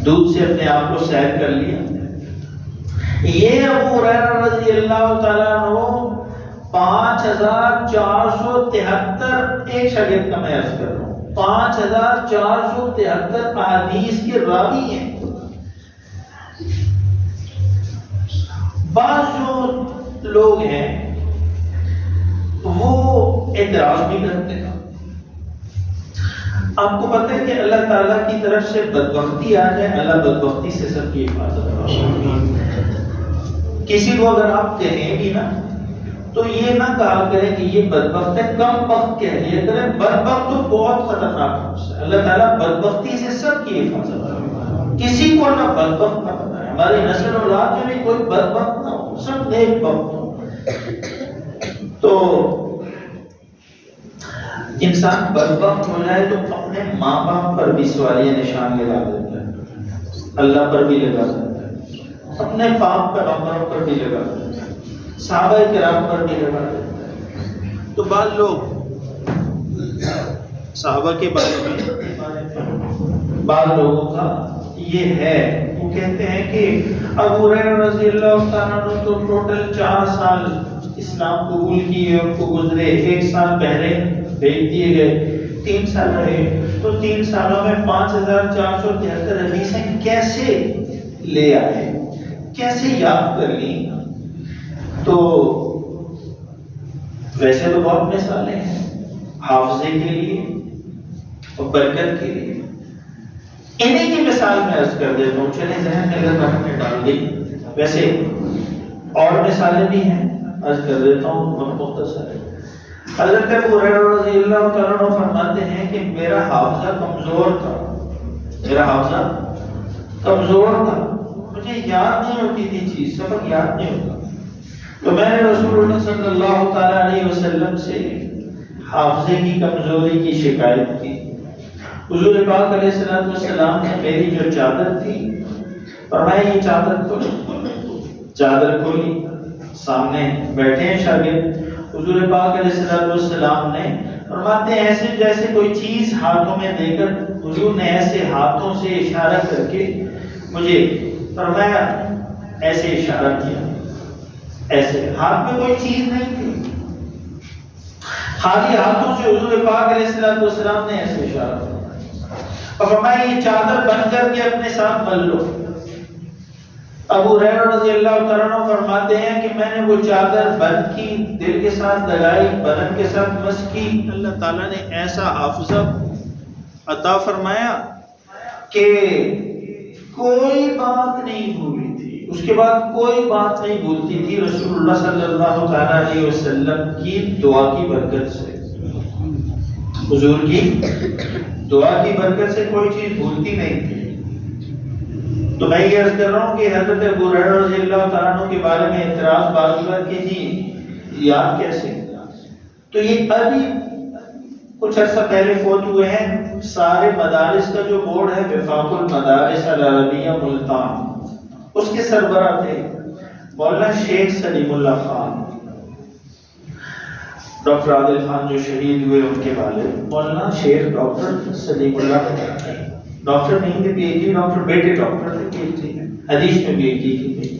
دودھ سے اپنے آپ کو سیر کر لیا. یہ ابو ہریرہ رضی اللہ تعالیٰ عنہ 5473 ایک شاگرد کا میں عرض کر رہا ہوں، 5473 احادیث کے راوی ہیں. بعض جو لوگ ہیں وہ اعتراض بھی کرتے ہیں. آپ کو پتہ ہے کہ اللہ تعالیٰ کی طرف سے بدبختی آ جائے، اللہ بدبختی سے سب کی حفاظت کرے. کسی کو اگر آپ کہیں بھی نا تو یہ نہ کہا کریں کہ یہ بدبخت ہے، کم بخت کہہ لیا کریں. بدبخت تو بہت خطرناک ہے. اللہ تعالیٰ بدبختی سے سب کی حفاظت کرے، کسی کو نہ بدبخت نہ بنائے. ہماری نسل اولاد میں بھی کوئی بدبخت نہ ہو، سب نیک بخت ہو. تو انسان بدبخت ہو جائے تو اپنے ماں باپ پر بھی سوالیہ نشان لگا دیتا ہے، اللہ پر بھی لگا دیتا ہے، اپنے پاک پیغمبروں پر بھی لگا دیتا ہے، صحابہ کرام پر بھی لگا دیتا ہے. تو بعض لوگ صحابہ کے بارے میں بعض لوگوں کا یہ ہے، وہ کہتے ہیں کہ ابو ہریرہ رضی اللہ تعالیٰ عنہ تو ٹوٹل 4 سال اسلام قبول کیے، ان کو گزرے. 1 سال پہلے بھیج دیے گئے، 3 سال رہے، تو 3 سالوں میں 5473 حدیثیں کیسے لے آئے، کیسے یاد کر لی؟ تو ویسے تو بہت مثالیں ہیں حافظے کے لیے اور برکت کے لیے. انہیں کی مثال میں عرض کر دیتا ہوں، چلیں ذہن میں اگر ہم نے ڈال دی. ویسے اور مثالیں بھی ہیں عرض کر دیتا ہوں، بہت مختصر ہے۔ حضرت ابو ہریرہ رضی اللہ تعالیٰ عنہ فرماتے ہیں کہ میرا حافظہ کمزور تھا، میرا حافظہ کمزور تھا، مجھے یاد نہیں ہوتی تھی چیز، سبق یاد نہیں ہوتا، تو میں نے رسول اللہ صلی اللہ تعالیٰ علیہ وسلم سے حافظے کی کمزوری کی شکایت کی۔ حضور پاک علیہ السلام نے میری جو چادر تھی فرمایا یہ چادر کھولی، چادر کھولی، سامنے بیٹھے ہیں شاگرد، حضور پاک علیہ السلام نے فرماتے ہیں ایسے جیسے کوئی چیز ہاتھوں میں دے کر حضور نے ایسے ہاتھوں سے اشارہ کر کے مجھے فرمایا، ایسے اشارہ کیا، ایسے ہاتھ میں کوئی چیز نہیں تھی، خالی ہاتھوں سے حضور پاک علیہ السلام نے ایسے اشارہ کیا اور فرمایا یہ چادر بند کر کے اپنے ساتھ بن لو۔ ابو ہریرہ رضی اللہ تعالیٰ عنہ فرماتے ہیں کہ میں نے وہ چادر بند کی، دل کے ساتھ لگائی، بدن کے ساتھ مس کی، اللہ تعالیٰ نے ایسا حافظہ عطا فرمایا کہ کوئی بات نہیں بھولی تھی، اس کے بعد کوئی بات نہیں بھولتی تھی، رسول اللہ صلی اللہ تعالیٰ علیہ وسلم کی دعا کی برکت سے، حضور کی دعا کی برکت سے کوئی چیز بھولتی نہیں تھی۔ تو میں یہ عرض کر رہا ہوں کہ حضرت ابو ہریرہ رضی اللہ تعالیٰ عنہ کے بارے میں اعتراض بازوقت کہ جی یاد کیسے، تو یہ ابھی کچھ عرصہ پہلے فوت ہوئے ہیں، سارے مدارس کا جو بورڈ ہے وفاق المدارس العربیہ ملتان، اس کے سربراہ تھے مولانا شیخ سلیم اللہ خان، ڈاکٹر عادل خان جو شہید ہوئے ان کے والد مولانا شیخ ڈاکٹر سلیم اللہ خان، ڈاکٹر نہیں تھے، پی ایچ ڈی ڈاکٹر، بیٹے ڈاکٹر تھے، پی ایچ ڈی حدیث میں پی ایچ ڈی کی تھی،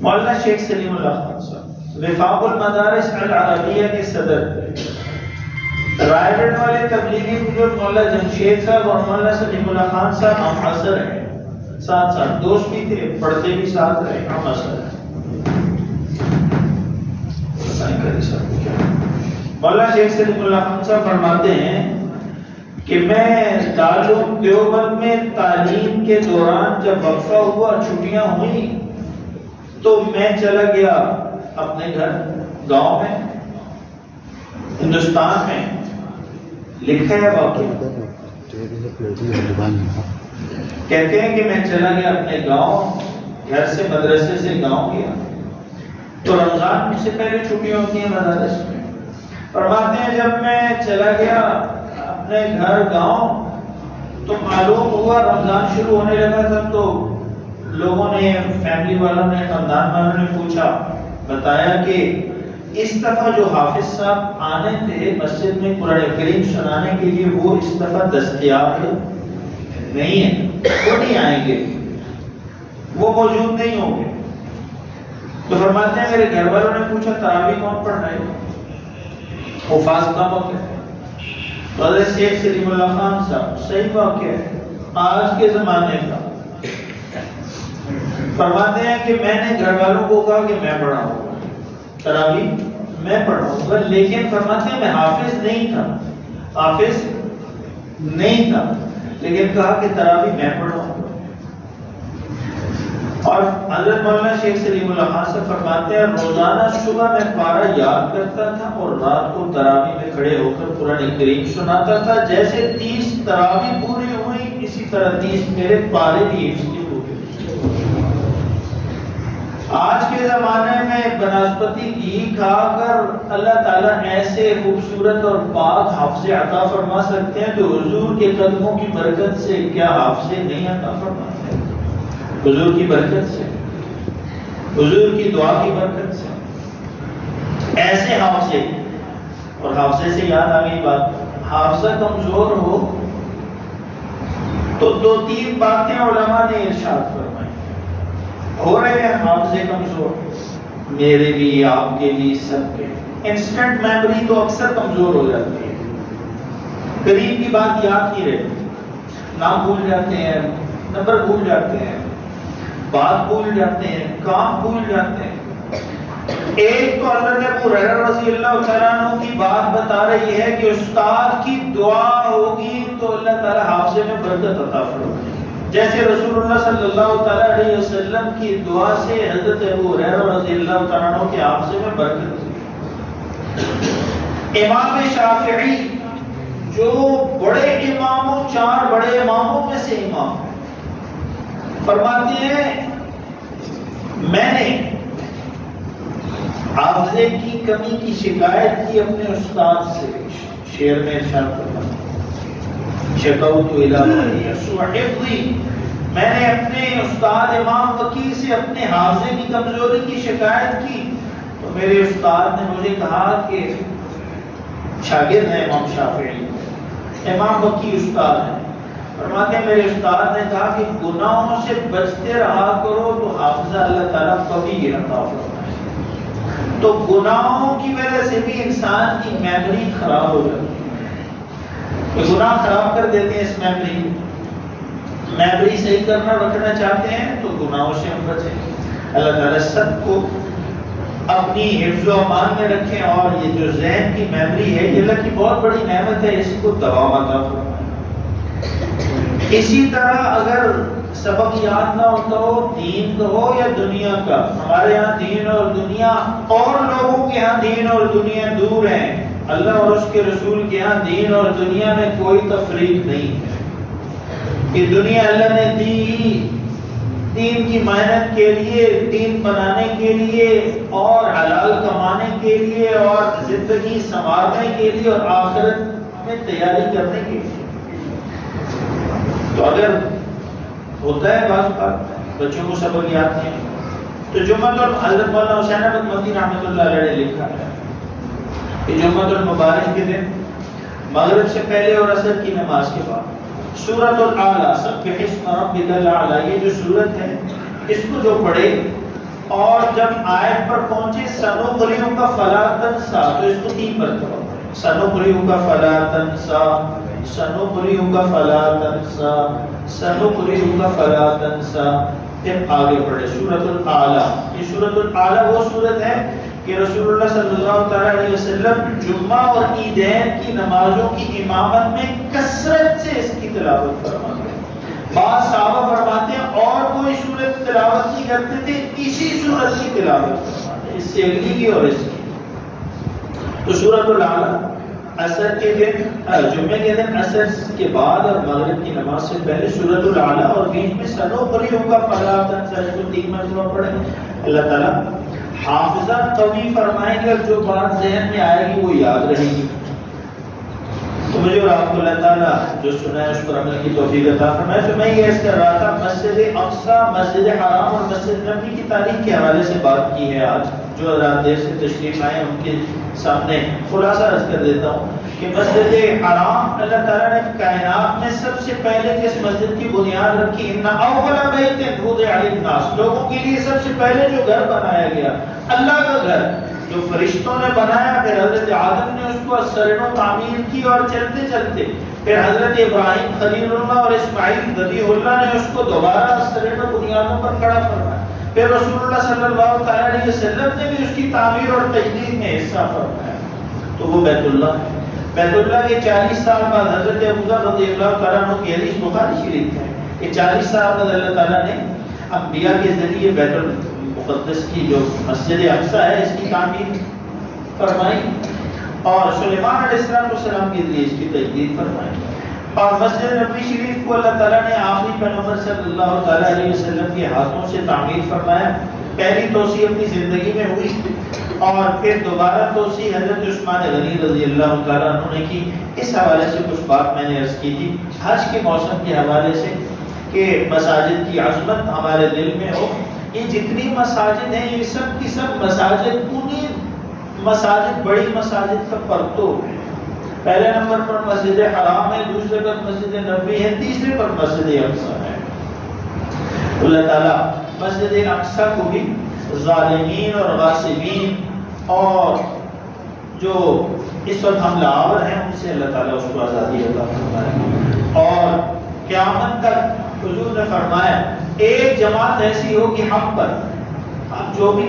مولانا شیخ سلیم اللہ خان صاحب وفاق المدارس العربیہ کے صدر تھے۔ رائے گڑھ والے تبلیغی بزرگ مولانا جمشید صاحب اور مولانا سلیم اللہ خان صاحب ہم عصر ہیں، ساتھ ساتھ دوست بھی تھے، پڑھتے بھی ساتھ رہے، ہم عصر ہیں۔ مولانا شیخ سلیم اللہ خان صاحب فرماتے ہیں کہ میں دارالعلوم دیوبند میں تعلیم کے دوران جب وقفہ ہوا، چھٹیاں ہوئیں، تو میں چلا گیا اپنے گھر گاؤں میں، ہندوستان میں، لکھا ہے واقعہ، کہتے ہیں کہ میں چلا گیا اپنے گاؤں، گھر سے مدرسے سے گاؤں گیا، تو رمضان سے پہلے چھٹیاں ہوتی ہیں مدارس میں، فرماتے ہیں جب میں چلا گیا اپنے گھر گاؤں تو معلوم ہوا رمضان شروع ہونے لگا تھا، تو لوگوں نے، فیملی والوں نے، خاندان والوں نے پوچھا، بتایا کہ اس دفعہ جو حافظ صاحب آنے تھے مسجد میں قرآن کریم سنانے کے لیے وہ اس دفعہ دستیاب نہیں ہے، وہ نہیں آئیں گے، وہ موجود نہیں ہوں گے۔ تو فرماتے ہیں میرے گھر والوں نے پوچھا تراویح کون پڑھ رہے ہیں، حفاظ کا موقع ہے، حضرت شیخ سلیم اللہ خان صاحب، صحیح واقعہ ہے آج کے زمانے کا، فرماتے ہیں کہ میں نے گھر والوں کو کہا کہ میں پڑھاؤں گا تراویح، میں پڑھاؤں گا، لیکن فرماتے ہیں میں حافظ نہیں تھا، حافظ نہیں تھا، لیکن کہا کہ تراویح میں پڑھاؤں گا۔ اور حضرت مولانا شیخ سلیم اللہ خان سے فرماتے ہیں روزانہ صبح میں پارہ یاد کرتا تھا اور رات کو تراویح میں کھڑے ہو کر قرآن کریم سناتا تھا، جیسے 30 تراویح پوری ہوئی اسی طرح 30 میرے پارے بھی حفظ کے ہو گئے۔ آج کے زمانے میں بنسبتی گھی کھا کر اللہ تعالیٰ ایسے خوبصورت اور پاک حافظے عطا فرما سکتے ہیں، تو حضور کے قدموں کی برکت سے کیا حافظے نہیں عطا فرماتے؟ حضور کی برکت سے، حضور کی دعا کی برکت سے ایسے حافظے۔ اور حافظے سے یاد آ گئی بات، حافظہ کمزور ہو تو 2-3 باتیں علماء نے ارشاد فرمائی، ہو رہے ہیں حافظے کمزور، میرے بھی، آپ کے بھی، سب کے۔ انسٹنٹ میموری تو اکثر کمزور ہو جاتی ہے، قریب کی بات یاد نہیں رہتی، نام بھول جاتے ہیں، نمبر بھول جاتے ہیں، بات بھول جاتے ہیں، کام بھول جاتے ہیں۔ ایک تو حضرت ابو ہریرہ رضی اللہ تعالیٰ عنہ کی بات بتا رہی ہے کہ استاد کی دعا ہوگی تو اللہ تعالیٰ حافظے میں برکت عطا فرمائے گی۔ جیسے رسول اللہ صلی اللہ تعالی علیہ وسلم کی دعا سے حضرت ابو ہریرہ رضی اللہ تعالیٰ عنہ کے حافظے میں برکت تھی۔ امام شافعی جو بڑے اماموں، 4 بڑے اماموں میں سے امام، فرماتے ہیں میں نے حافظے کی کمی کی شکایت کی اپنے استاد سے، شعر میں ارشاد فرماتے شکوت الی سوء حفظی، میں نے اپنے استاد امام وکیع سے اپنے حافظے کی کمزوری کی شکایت کی، تو میرے استاد نے مجھے کہا کہ شاگرد ہے امام شافعی، امام وکیع استاد ہے، فرماتے ہیں میرے استاد نے کہا کہ گناہوں سے بچتے رہا کرو تو حافظہ اللہ تعالیٰ قوی عطا فرمائے۔ تو گناہوں کی وجہ سے بھی انسان کی میموری خراب ہو جاتی ہے، گناہ خراب کر دیتے ہیں اس میموری صحیح کرنا رکھنا چاہتے ہیں تو گناہوں سے ہم بچیں۔ اللہ تعالیٰ سب کو اپنی حفظ و امان میں رکھیں، اور یہ جو ذہن کی میموری ہے یہ اللہ کی بہت بڑی نعمت ہے، اس کو دوام عطا فرمائے۔ اسی طرح اگر سبق یاد نہ ہوتا ہو، دین کا ہو یا دنیا کا، ہمارے ہاں دین اور دنیا، اور لوگوں کے ہاں دین اور دنیا دور ہیں، اللہ اور اس کے رسول کے ہاں دین اور دنیا میں کوئی تفریق نہیں ہے۔ یہ دنیا اللہ نے دی دین کی محنت کے لیے، دین بنانے کے لیے، اور حلال کمانے کے لیے، اور زندگی سنوارنے کے لیے، اور آخرت میں تیاری کرنے کے لیے۔ تو اگر ہوتا ہے بعض بات بچوں کو سبق یاد نہیں تو جمعۃ حضرت مولانا حسین احمد مدنی رحمۃ اللہ علیہ نے لکھا ہے کہ جمعۃ المبارک کے دن مغرب سے پہلے اور عصر کی نماز کے بعد سورۃ الاعلیٰ سبح اسم ربک الاعلیٰ، یہ جو سورت ہے اس کو جو پڑھے اور جب آیت پر پہنچے سنقرئک فلا تنسیٰ تو اس کو 3 مرتبہ سنقرئک فلا تنسیٰ، سنقرئک فلا تنسیٰ، سنقرئک فلا تنسیٰ، پھر آگے پڑھے سورۃ الاعلیٰ۔ یہ سورۃ الاعلیٰ وہ سورت ہے کہ رسول اللہ صلی اللہ تعالیٰ علیہ وسلم جمعہ اور عیدین کی نمازوں کی امامت میں کثرت سے اس کی تلاوت فرماتے ہیں۔ بعض صحابہ فرماتے ہیں اور کوئی سورت تلاوت نہیں کرتے تھے، اسی سورت کی تلاوت فرماتے ہیں، اس سے اگلی کی اور اس کی۔ تو سورۃ الاعلیٰ عصر کے دن، جمعے کے دن عصر کے بعد اور مغرب کی نماز سے پہلے سورۃ الاعلیٰ، اور بیچ میں سنقرئک فلا تنسیٰ، اس کو 3 مرتبہ پڑھیں۔ اللہ تعالیٰ حافظہ قوی فرمائیں گے اور جو بات ذہن میں آئے گی وہ یاد رہے گی۔ تو مجھے اور آپ کو اللہ تعالیٰ جو سنا ہے اس پر عمل کی توفیق عطا فرمائے۔ تو میں یہ عرض کر رہا تھا مسجد اقصیٰ، مسجد حرام اور مسجد نبوی کی تاریخ کے حوالے سے بات کی ہے آج، جو حضرات دیر سے تشریف آئے ان کے سامنے خلاصہ عرض کر دیتا ہوں کہ مسجد حرام اللہ تعالیٰ نے کائنات میں سب سے پہلے جس مسجد کی بنیاد رکھی، ان اول بیت وضع للناس، لوگوں کے لیے سب سے پہلے جو گھر بنایا گیا اللہ کا گھر جو فرشتوں نے بنایا، پھر حضرت آدم نے اس کو سرنو تعمیر کی، اور چلتے چلتے پھر حضرت ابراہیم خلیل اللہ اور اسماعیل ذبیح اللہ نے اس کو دوبارہ سرنو بنیادوں پر کھڑا فرمایا، پھر رسول اللہ صلی اللہ تعالیٰ علیہ وسلم نے بھی اس کی تعمیر اور تجدید میں حصہ فرمایا۔ تو وہ بیت اللہ ہے۔ بیت اللہ کے 40 سال بعد حضرت ابوذر رضی اللہ تعالیٰ عنہ کی حدیث بخاری شریف ہے کہ 40 سال بعد اللہ تعالیٰ نے انبیاء کے ذریعے بیت المقدس کی جو مسجد اقصیٰ ہے اس کی تعمیر فرمائی، اور سلیمان علیہ السلام کے ذریعے اس کی تجدید فرمائی، اور مسجد نبوی شریف کو اللہ تعالیٰ نے آخری پیغمبر صلی اللہ تعالیٰ علیہ وسلم کے ہاتھوں سے تعمیر فرمایا۔ پہلی توسیع اپنی زندگی میں ہوئی، اور پھر دوبارہ توسیع حضرت عثمان غنی رضی اللہ تعالیٰ عنہ نے کی۔ اس حوالے سے کچھ بات میں نے عرض کی تھی حج کے موسم کے حوالے سے کہ مساجد کی عظمت ہمارے دل میں ہو۔ یہ جتنی مساجد ہیں یہ سب کی سب مساجد انہی مساجد بڑی مساجد کا پرتو ہے۔ پہلے نمبر پر مسجد حرام ہے، دوسرے پر مسجد نبوی ہے، تیسرے پر مسجد اقصیٰ ہے۔ اللہ تعالیٰ مسجد اقصیٰ کو بھی ظالمین اور غاصبین اور جو اس وقت حملہ آور ہیں ان سے اللہ تعالیٰ اس کو آزادی عطا فرمائے، اور قیامت تک حضور نے فرمایا ایک جماعت ایسی ہوگی ہم پر، اب جو بھی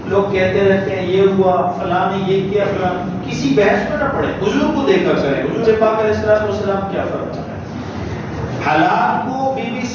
لوگ کہتے رہتے ہیں یہ ہوا فلاں نے یہ کیا فلاں، کسی بحث میں نہ پڑے، حضور کو دیکھا کریں حضور پاک علیہ السلام کیا فرماتا ہے۔ حالات کو BBC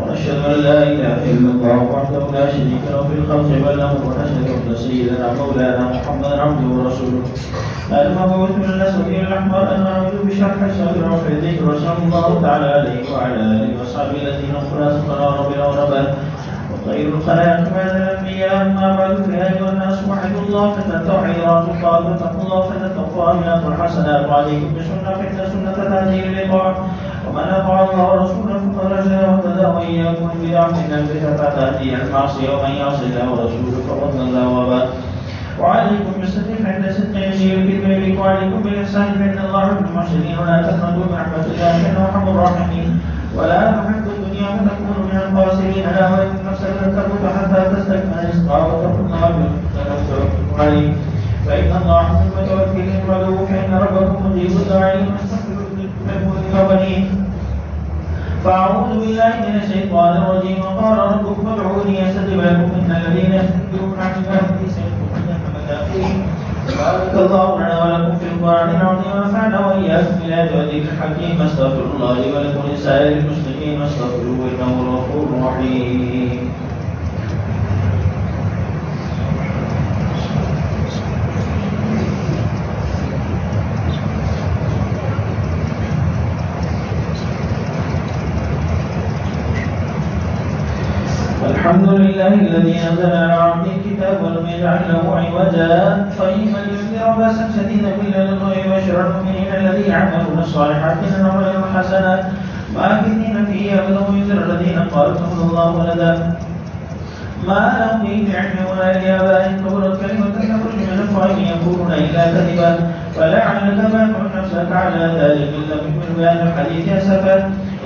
ونشهد أن لا إله إلا الله وحده لا شريك له في الخلق والأمر، ونشهد أن سيدنا مولانا محمدا عبده ورسوله المبعوث من الأسودين الأحمر المعبود بشرح صدر رفع الذكر وصلى الله تعالى عليه وعلى آله وصحبه الذين خلاص قرار ربنا وربنا وخير الخلائق بعد الأنبياء. أما بعد فيا أيها الناس وحدوا الله فتتوحيدات الله واتقوا الله فتتقوا أمنات الحسنات وعليكم بسنة فإن سنة تهدي للإطاعة ومن أطاع الله ورسوله فقد رشد واهتدى وإياكم البدع فإن البدعة تأتي المعصية ومن يعص الله ورسوله فقد ضل وبال. وعليكم بالصدق فإن الصدق يزيل الكذب، وعليكم بالإحسان فإن الله يحب المحسنين، ولا تقنطوا من رحمة الله فإنه أرحم الراحمين، ولا تحبوا الدنيا فتكونوا من الخاسرين. ألا وإن نفسك لن تموت حتى تستكمل رزقها وتقول الله بالتوكل عليه فإن الله حسن المتوكلين. وادعوه فإن ربكم مجيب الداعين واستغفروه بنيه. فأعوذ بالله من الشيطان الرجيم. وقال ربكم ادعوني أستجب لكم إن الذين يستكبرون عن عبادتي سيدخلون جهنم داخلين. بارك الله لنا ولكم في القرآن العظيم ونفعنا وإياكم بالآيات والذكر الحكيم. أستغفر الله لي ولكم ولسائر المسلمين واستغفروه إنه هو الغفور الرحيم. الحمد لله الذي أنزل على عبده الكتاب ولم يجعل له عوجا قيما لينذر وينذر بأسا شديدا من لدنه ويبشر المؤمنين الذين يعملون الصالحات أن لهم أجرا حسنا ماكثين فيه أبدا وينذر الذين قالوا اتخذ الله ولدا ما لهم به علم ولا لآبائهم كبرت كلمة تخرج من أفواههم يقولون إلا كذبا فلعلك باخع نفسك على ذلك إن لم يكن بهذا الحديث أسفا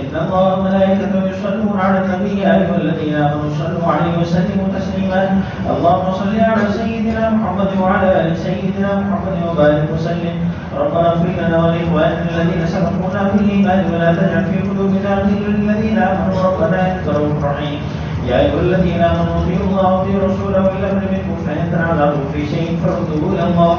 إن الله وملائكته يصلون على النبي يا أيها الذين آمنوا صلوا عليه وسلموا تسليما اللهم صل على سيدنا محمد وعلى آل سيدنا محمد وبارك وسلم ربنا اغفر لنا ولإخواننا الذين سبقونا بالإيمان ولا تجعل في قلوبنا غلا للذين آمنوا ربنا إنك رؤوف رحيم يا أيها الذين آمنوا اطيعوا الله واطيعوا رسوله وإن لم منكم فإن تنازعتم في شيء فردوه إلى الله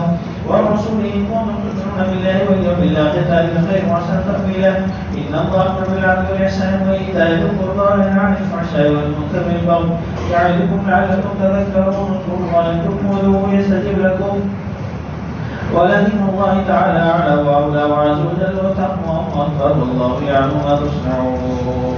والرسول إن كنتم تؤمنون بالله واليوم الآخر ذلك خير وأحسن تأويلا إن الله أمر بالعدل والإحسان وإيتاء ذي القربى وينهى عن الفحشاء والمنكر والبغي يعظكم لعلكم تذكرون اذكروا الله يذكركم وادعوه يستجب لكم ولكن الله تعالى أعلى وأولى وعز وجل وتقوى أكبر والله يعلم ما تصنعون.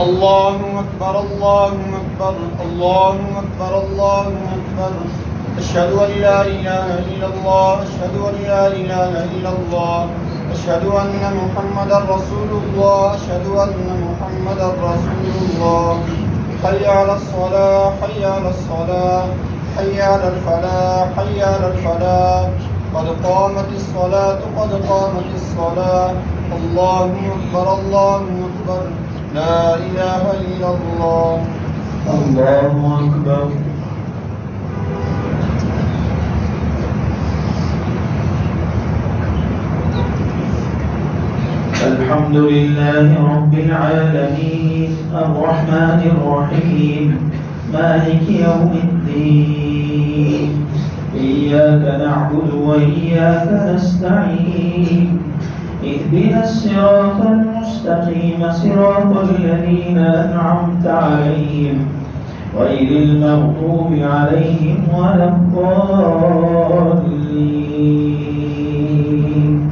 الله أكبر الله أكبر الله أكبر الله أكبر أشهد أن لا إله إلا الله أشهد أن لا إله إلا الله أشهد أن محمدا رسول الله أشهد أن محمدا رسول الله حي على الصلاة حي على الصلاة حي على الفلاح حي على الفلاح قد قامت الصلاة قد قامت الصلاة الله أكبر الله أكبر لا إله إلا الله الله أكبر الحمد لله رب العالمين الرحمن الرحيم مالك يوم الدين إياك نعبد وإياك نستعين اهدنا الصراط المستقيم صراط الذين أنعمت عليهم غير المغضوب عليهم ولا الضالين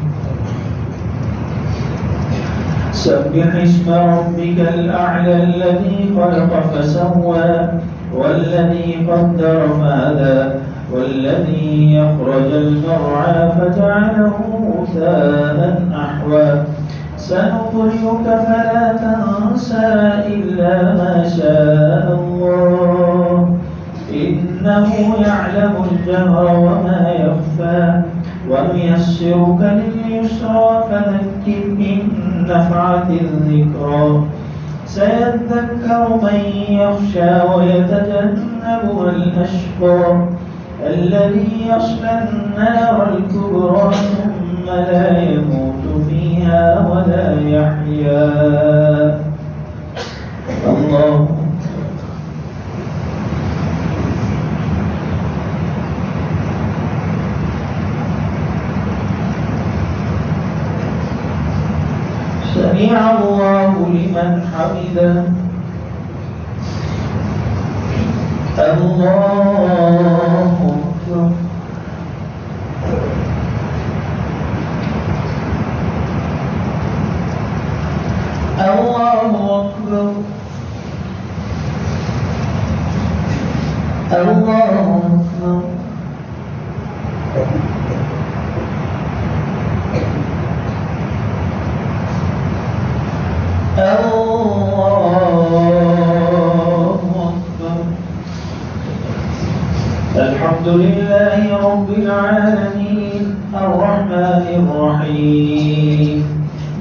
سبح اسم ربك الأعلى الذي خلق فسوى والذي قدر فهدى والذي يخرج المرعى فجعله غثاء أحوى سنقرئك فلا تنسى إلا ما شاء الله إنه يعلم الجهر وما يخفى ونيسرك لليسرى فذكر إن نفعت الذكرى سيذكر من يخشى ويتجنبها الأشقى الذي يصلى النار الكبرى ثم لا يموت فيها ولا يحيا الله سمع الله لمن حمده الله أكبر الله أكبر الله أكبر الحمد لله رب العالمين الرحمن الرحيم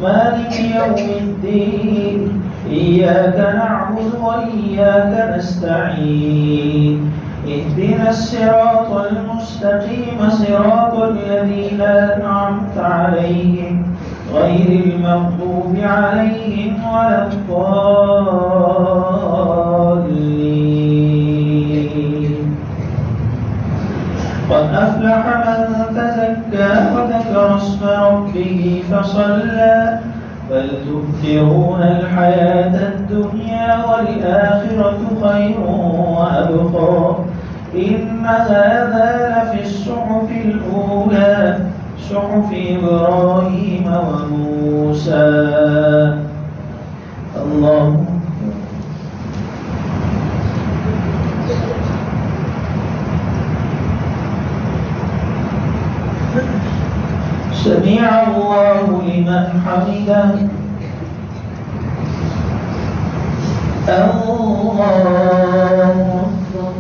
مالك يوم الدين إياك نعبد وإياك نستعين اهدنا الصراط المستقيم صراط الذين أنعمت عليهم غير المغضوب عليهم ولا الضالين. قد أفلح من تزكى وذكر اسم ربه فصلى بل تؤثرون الحياة الدنيا والآخرة خير وأبقى إن هذا لفي الصحف الأولى صحف إبراهيم وموسى. الله سمع الله لمن حمده. الله أكبر.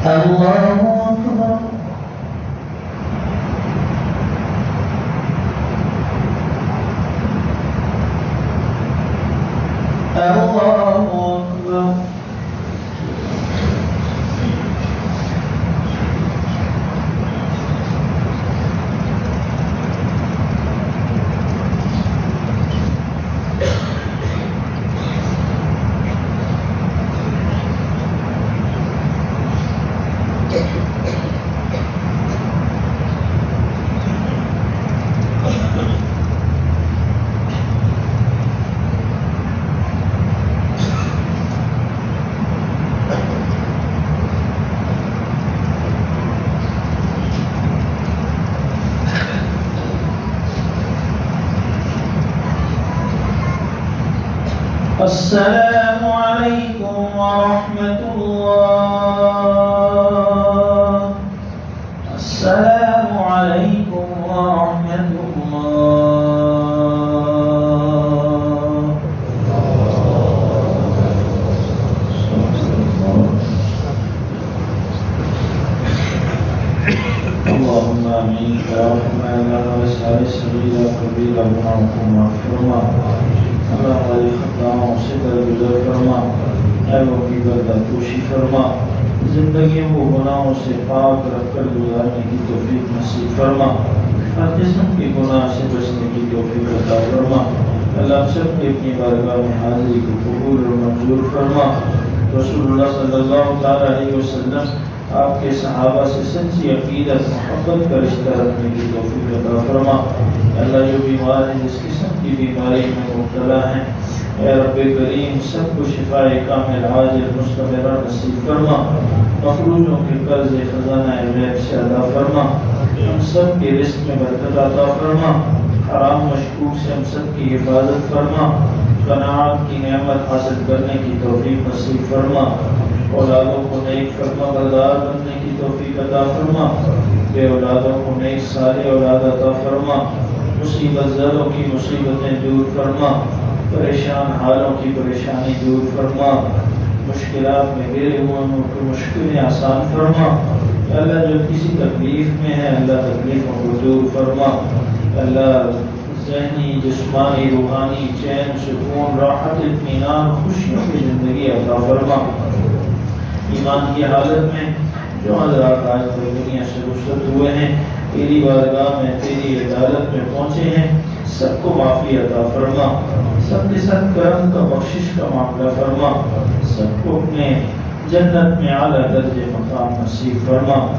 الله أكبر. الله أكبر. السلام عليكم ورحمة الله. السلام عليكم ورحمة الله. اللهم آمين يا رحمن يا واسع سبيلا قبيلا ونعمكم مغفرما. اللہ ہماری خطاؤں سے درگزر فرما، اے وقی برداشت فرما، زندگیوں کو گناہوں سے پاک رکھ کر گزارنے کی توفیق نصیب فرما، ہر قسم کے گناہ سے بچنے کی توفیق عطا فرما۔ اللہ سب کی اپنی بارگاہ میں حاضری کو قبول اور منظور فرما۔ رسول اللہ صلی اللہ تعالیٰ علیہ وسلم آپ کے صحابہ سے سچی عقیدت محبت کا رشتہ رکھنے کی توفیق عطا فرما۔ اللہ جو بیمار ہیں، جس قسم کی بیماری میں مبتلا ہیں، اے رب کریم سب کو شفاء کامل عاجل مستمرہ نصیب فرما۔ مفروضوں کے قرض خزانہ غیب سے ادا فرما، ہم سب کے رزق میں برکت عطا فرما، حرام مشکوک سے ہم سب کی حفاظت فرما، قناعت کی نعمت حاصل کرنے کی توفیق نصیب فرما، اولادوں کو نیک فرما بردار بننے کی توفیق عطا فرما، بے اولادوں کو نیک صالح اولاد عطا فرما، مصیبت زدوں کی مصیبتیں دور فرما، پریشان حالوں کی پریشانی دور فرما، مشکلات میں گھرے ہوئے کی مشکلیں آسان فرما۔ اللہ جو کسی تکلیف میں ہے، اللہ تکلیفوں کو دور فرما۔ اللہ ذہنی جسمانی روحانی چین سکون راحت اطمینان خوشیوں کی زندگی عطا فرما۔ ایمان کی حالت میں جو حضرات آج پوری دنیا سے رخصت ہوئے ہیں، تیری بارگاہ میں تیری عدالت میں پہنچے ہیں، سب کو معافی عطا فرما، سب کے ساتھ کرم کا بخشش کا معاملہ فرما، سب کو اپنے جنت میں اعلیٰ درجے مقام نصیب فرما۔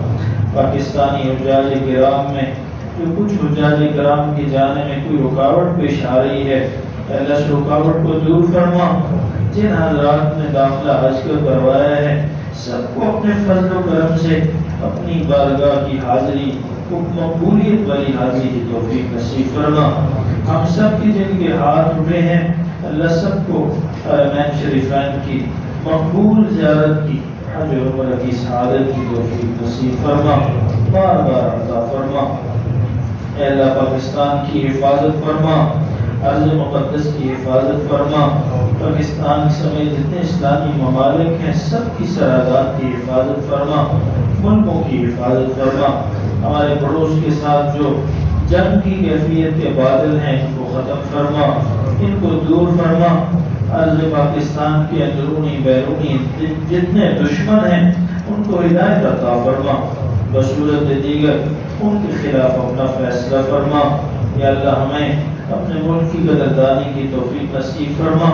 پاکستانی حجاج کرام میں جو کچھ حجاج کرام کے جانے میں کوئی رکاوٹ پیش آ رہی ہے، اللہ اس رکاوٹ کو دور فرما۔ جن حضرات نے داخلہ حج کا کروایا ہے، سب کو اپنے فضل و کرم سے اپنی بارگاہ کی حاضری مقبولیت والی حاضری کی توفیق نصیب فرما۔ ہم سب کی جن کے ہاتھ اٹھے ہیں، اللہ سب کو حرمین شریفین کی مقبول زیارت کی حج و عمرہ کی سعادت کی توفیق نصیب فرما، بار بار عطا فرما۔ اے اللہ پاکستان کی حفاظت فرما، ارض مقدس کی حفاظت فرما، پاکستان سمیت جتنے اسلامی ممالک ہیں سب کی سرحدات کی حفاظت فرما، ملکوں کی حفاظت فرما۔ ہمارے پڑوس کے ساتھ جو جنگ کی کیفیت کے بادل ہیں ان کو ختم فرما، ان کو دور فرما۔ عرض پاکستان کے اندرونی بیرونی جتنے دشمن ہیں ان کو ہدایت عطا فرما، بصورت دیگر ان کے خلاف اپنا فیصلہ فرما۔ یا اللہ ہمیں اپنے ملک کی قدردانی کی توفیق نصیب فرما،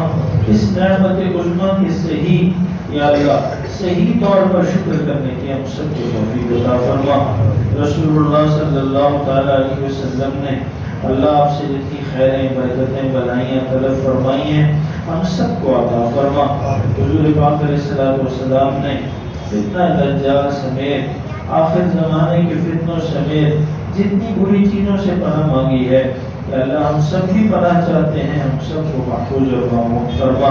اس نعمت عظمیٰ کے صحیح یا اللہ صحیح طور پر شکر کرنے کی ہم سب کو توفیق عطا فرما۔ رسول اللہ صلی اللہ تعالیٰ علیہ وسلم نے اللہ آپ سے جتنی خیریں برکتیں بلائیاں طلب فرمائی ہیں ہم سب کو عطا فرما۔ حضور پاک علیہ الصلوۃ والسلام نے فتنہ دجال سمیت آخر زمانے کے فتنوں سمیت جتنی بری چیزوں سے پناہ مانگی ہے، کہ اللہ ہم سب بھی پناہ چاہتے ہیں، ہم سب کو محفوظ اور معمون فرما،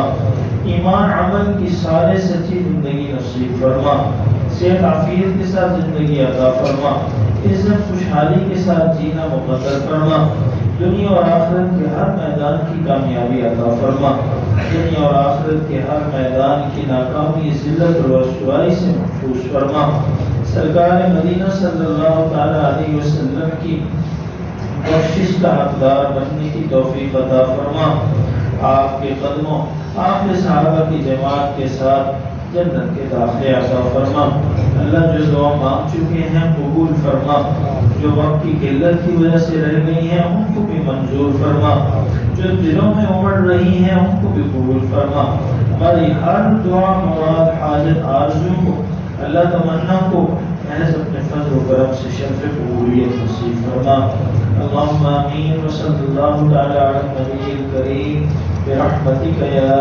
ایمان عمل کی سارے سچی زندگی نصیب فرما، صحت عافیت کے ساتھ زندگی عطا فرما، عزت خوشحالی کے ساتھ جینا مقدر فرما، دنیا اور آخرت کے ہر میدان کی کامیابی عطا فرما، دنیا اور آخرت کے ہر میدان کی ناکامی ذلت اور رسوائی سے محفوظ فرما۔ سرکار مدینہ صلی اللہ تعالیٰ علیہ وسلم کی بخشش کا حقدار بننے کی توفیق عطا فرما، آپ کے قدموں آپ کے صحابہ کی جماعت کے ساتھ جنت کے داخلے عطا فرما۔ اللہ جو دعا مانگ چکے ہیں قبول فرما، جو وقت کی قلت کی وجہ سے رہ گئی ہیں ان کو بھی منظور فرما، جو دلوں میں امڑ رہی ہیں ان کو بھی قبول فرما، ہماری ہر دعا مراد حاجت آرزو کو اللہ تمنا کو محض اپنے فضل و کرم سے شرف قبولیت نصیب فرما۔ اللہم آمین وصلی اللہ تعالی علی النبی الکریم برحمتک یا